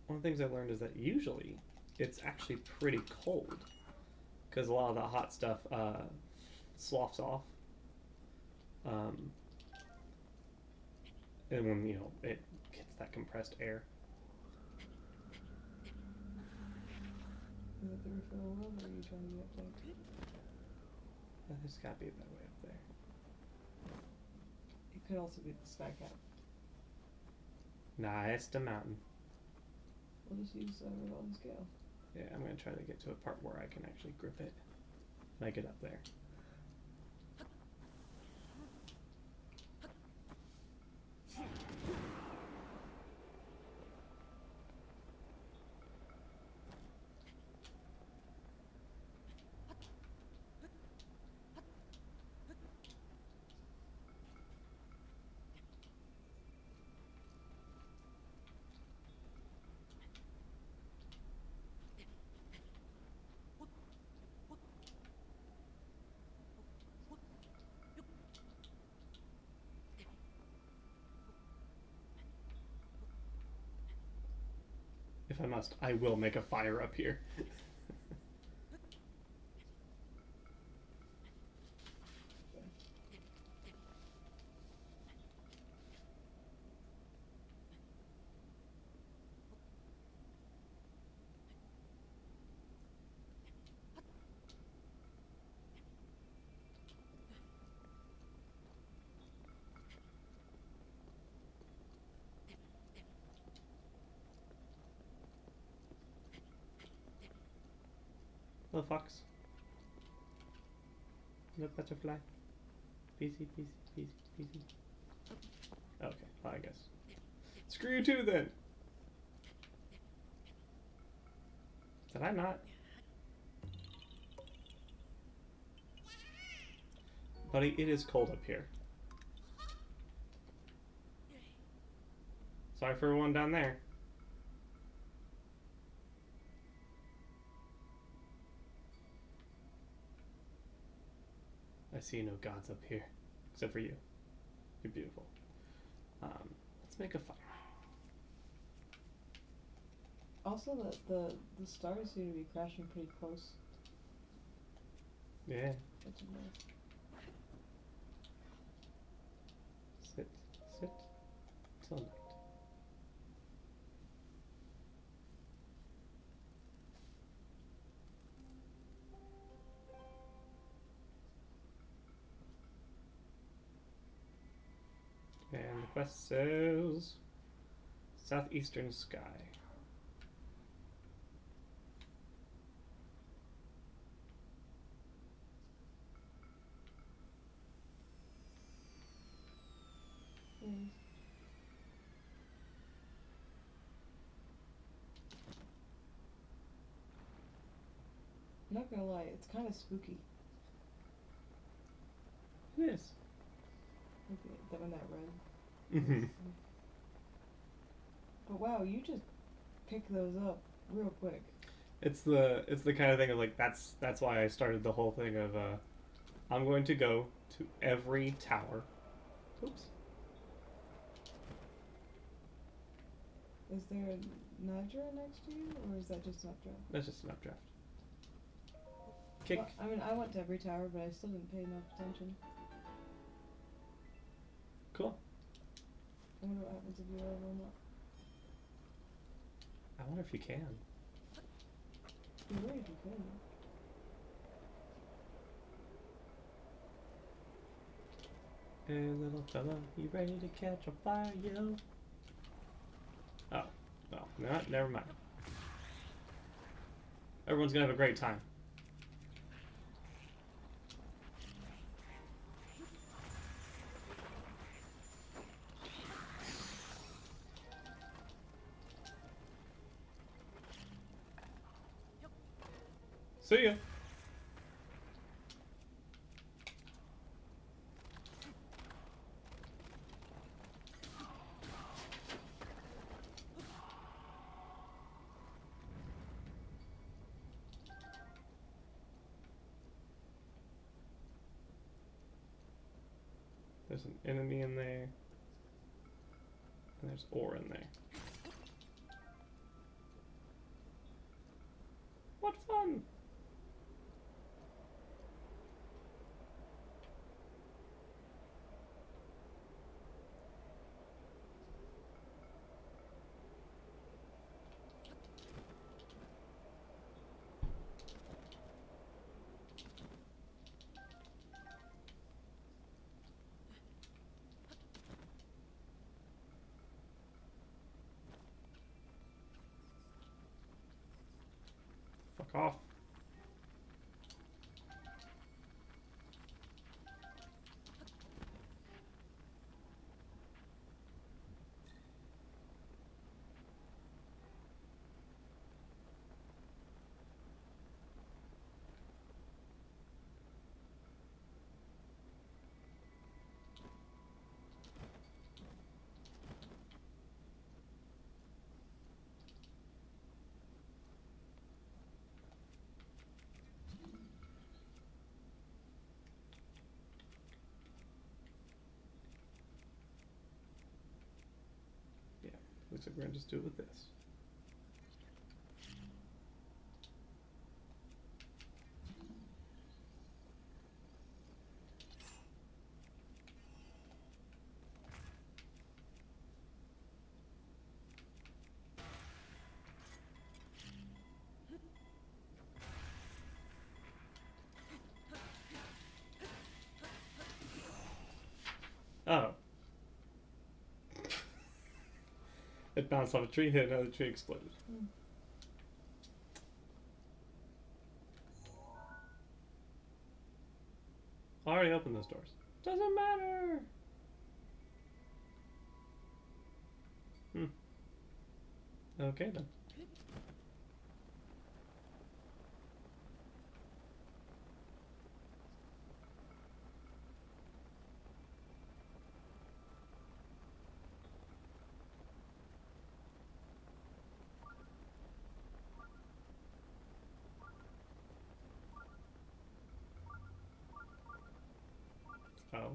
One of the things I learned is that usually it's actually pretty cold because a lot of the hot stuff sloughs off. And when, you know, it gets that compressed air. Is it the refill well, or are you trying to get up there? There's gotta be a better way up there. It could also be the sky cap. Nah, it's the mountain. We'll just use revolving scale. Yeah, I'm gonna try to get to a part where I can actually grip it. And I get up there. If I must, I will make a fire up here. Little fox. Little butterfly. Peasy, peasy, peasy, peasy. Okay, well, I guess. Screw you too, then! Did I not? Buddy, it is cold up here. Sorry for everyone down there. I see no gods up here, except for you. You're beautiful. Let's make a fire. Also, the stars seem to be crashing pretty close. Yeah. Which is nice. Sit, sit, till night. And the quest says southeastern sky. Mm. I'm not gonna lie, it's kind of spooky. It is. Okay, that one that red. Mm-hmm. But wow, you just pick those up real quick. It's the kind of thing of like that's why I started the whole thing of I'm going to go to every tower. Oops. Is there a Nidra next to you, or is that just an updraft? That's just an updraft. Kick. Well, I mean, I went to every tower, but I still didn't pay enough attention. Cool. I wonder what happens if you level them up. I wonder if you can. You're worried you could. Hey, little fella, you ready to catch a fire, yo? Oh, well, no, never mind. Everyone's gonna have a great time. See ya. There's an enemy in there. And there's ore in there. What fun! off. Looks like we're gonna just do it with this. Oh. It bounced off a tree, hit another tree, exploded. I already opened those doors. Doesn't matter! Okay then. Oh.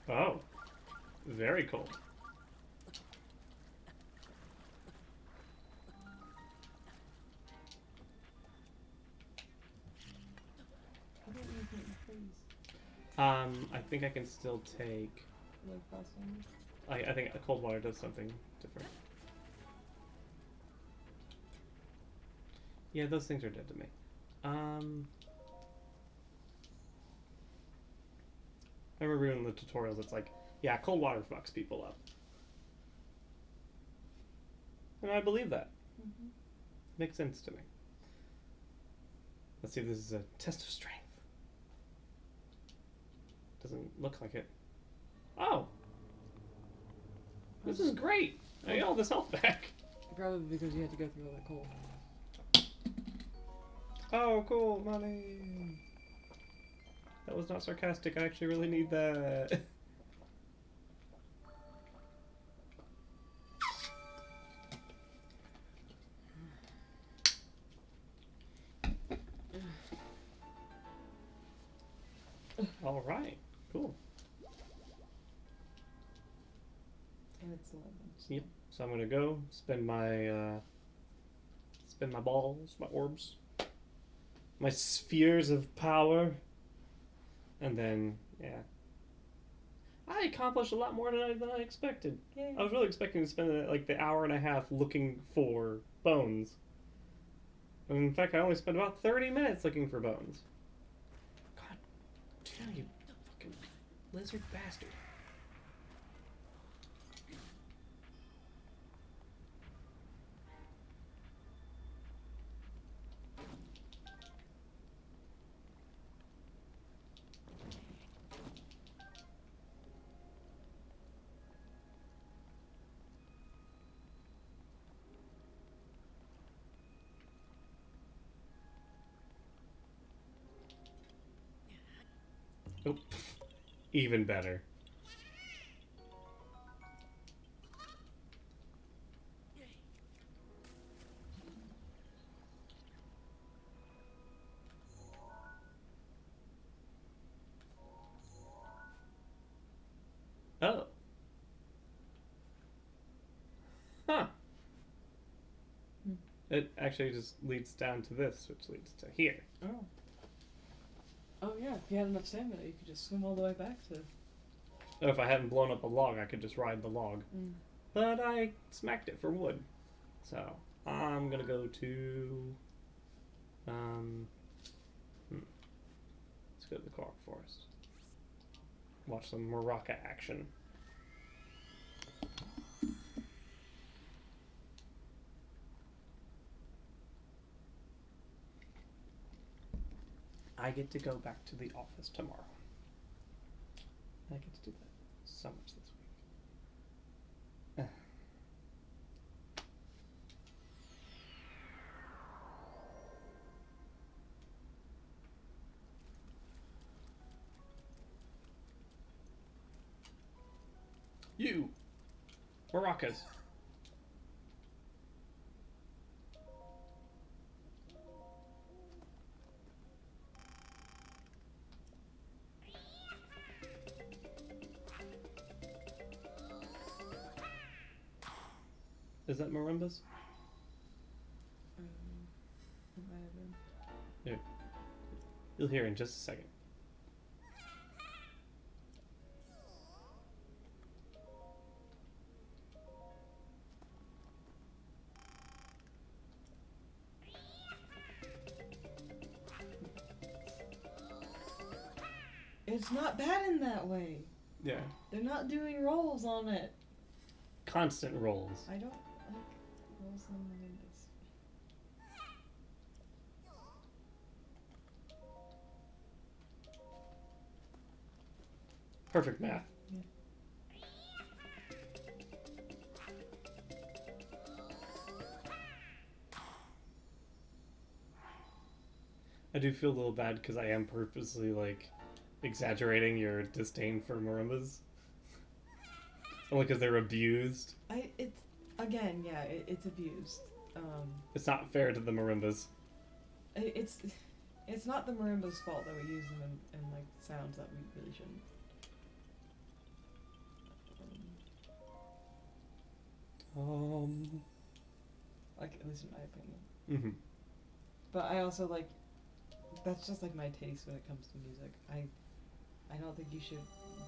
Oh. Very cool. I don't know if it freeze I think I can still take. like last time. I think cold water does something different. Yeah, those things are dead to me. I remember in the tutorials, it's like, yeah, cold water fucks people up. And I believe that. Mm-hmm. Makes sense to me. Let's see if this is a test of strength. Doesn't look like it. Oh! This is great! I got all this health back. Probably because you had to go through all that coal. Oh, cool, money! That was not sarcastic, I actually really need that. Alright, cool. And it's 11. Yep. So I'm gonna go spend my balls, my orbs, my spheres of power, and then yeah. I accomplished a lot more than I expected. Yay. I was really expecting to spend like the hour and a half looking for bones. And in fact, I only spent about 30 minutes looking for bones. God damn you, fucking lizard bastard. Oh, even better. Oh. Huh. Hmm. It actually just leads down to this, which leads to here. Oh. Oh yeah, if you had enough stamina, you could just swim all the way back to. Oh, if I hadn't blown up a log, I could just ride the log. Mm. But I smacked it for wood. So, I'm gonna go to... let's go to the Korok Forest. Watch some Maraca action. I get to go back to the office tomorrow. I get to do that so much this week. You! Maracas! Is that marimbas? It might have been. Yeah. You'll hear in just a second. It's not bad in that way. Yeah. They're not doing rolls on it. Constant rolls. I don't like rolls on marimbas. Perfect math. Yeah. I do feel a little bad because I am purposely like exaggerating your disdain for marimbas. Only because they're abused. It's again, yeah, it's abused. It's not fair to the marimbas. It's not the marimba's fault that we use them in like sounds that we really shouldn't. Like at least in my opinion. Mm-hmm. But I also like that's just like my taste when it comes to music. I don't think you should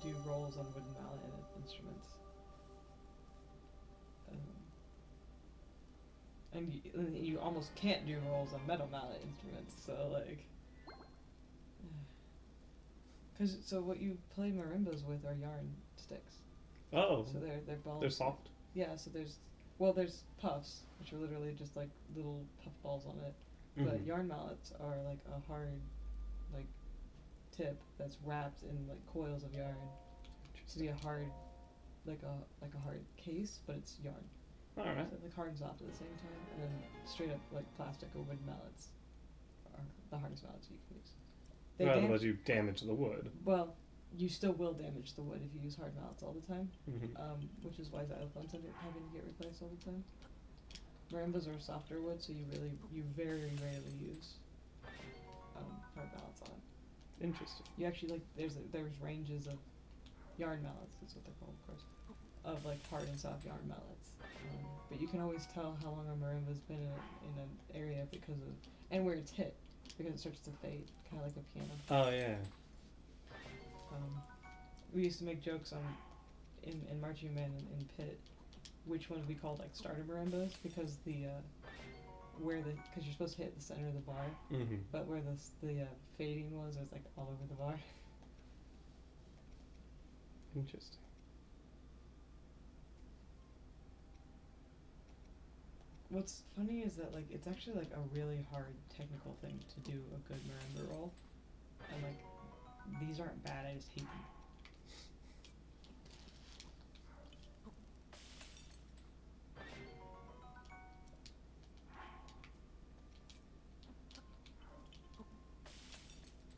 do rolls on wooden mallet instruments. And you almost can't do rolls on metal mallet instruments. So like, so what you play marimbas with are yarn sticks. Oh. So they're balls. They're soft. Yeah. So there's puffs, which are literally just like little puff balls on it. Mm-hmm. But yarn mallets are like a hard, like, tip that's wrapped in like coils of yarn. To be a hard, like a hard case, but it's yarn. All right. So like hard and soft at the same time, and then straight up like plastic or wooden mallets are the hardest mallets you can use. Otherwise, you damage the wood. Well, you still will damage the wood if you use hard mallets all the time. Mm-hmm. Which is why xylophones end up having to get replaced all the time. Marimbas are softer wood, so you very rarely use hard mallets on it. Interesting. You actually like there's ranges of yarn mallets. That's what they're called, of course. Of like hard and soft yarn mallets. But you can always tell how long a marimba's been in an area because of and where it's hit because it starts to fade, kind of like a piano. Oh yeah. We used to make jokes on in marching band in pit, which ones we called like starter marimbas because because you're supposed to hit the center of the bar, Mm-hmm. but where the fading was like all over the bar. Interesting. What's funny is that like it's actually like a really hard technical thing to do a good marimba roll, and like these aren't bad. I just hate them.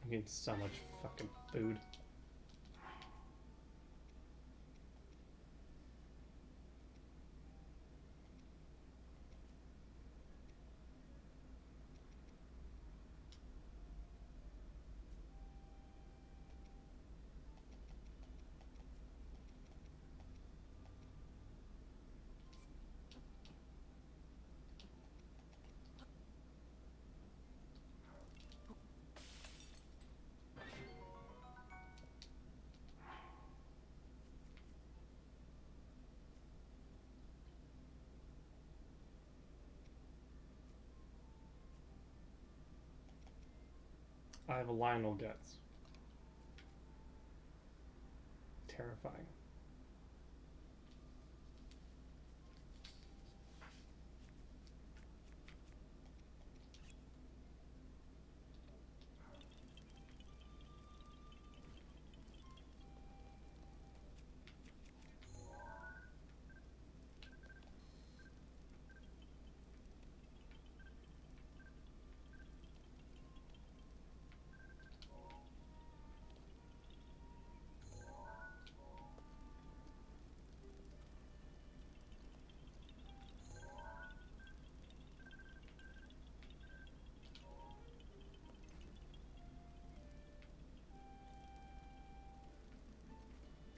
I'm getting so much fucking food. I have a Lionel Guts. Terrifying.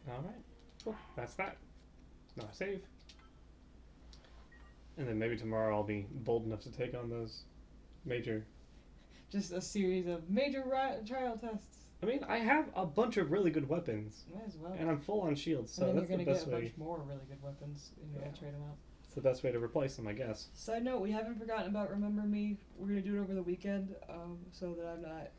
Alright. Cool. That's that. Now I save. And then maybe tomorrow I'll be bold enough to take on those major. Just a series of major trial tests. I mean, I have a bunch of really good weapons. Might as well. And I'm full on shields, so and then that's you're the gonna best get a way. bunch more really good weapons, and you'll trade them out. It's the best way to replace them, I guess. Side note: we haven't forgotten about Remember Me. We're gonna do it over the weekend, so that I'm not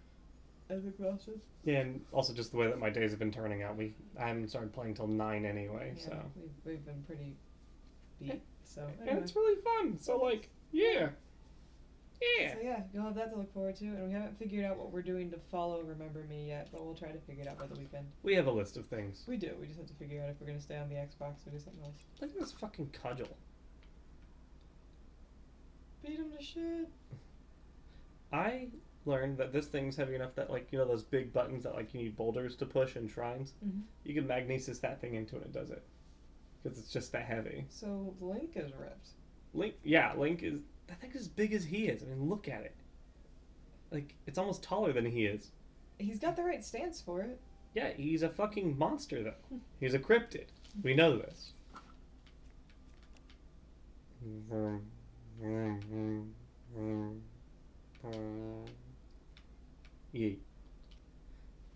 as exhausted. Yeah, and also just the way that my days have been turning out. I haven't started playing till 9 anyway, Yeah, so. we've been pretty beat. So And anyway. it's really fun. So like, yeah. Yeah. So yeah, you'll have that to look forward to, and we haven't figured out what we're doing to follow Remember Me yet, but we'll try to figure it out by the weekend. We have a list of things. We do. We just have to figure out if we're gonna stay on the Xbox or do something else. Look at this fucking cudgel. Beat him to shit. I learned that this thing's heavy enough that, like, you know those big buttons that, like, you need boulders to push in shrines? Mm-hmm. You can magnesis that thing into it and it does it. Because it's just that heavy. So Link is ripped. Link is, that thing is as big as he is. I mean, look at it. Like, it's almost taller than he is. He's got the right stance for it. Yeah, he's a fucking monster, though. He's a cryptid. We know this. Yeet.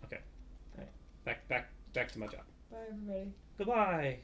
Okay. Alright. Back to my job. Bye, everybody. Goodbye.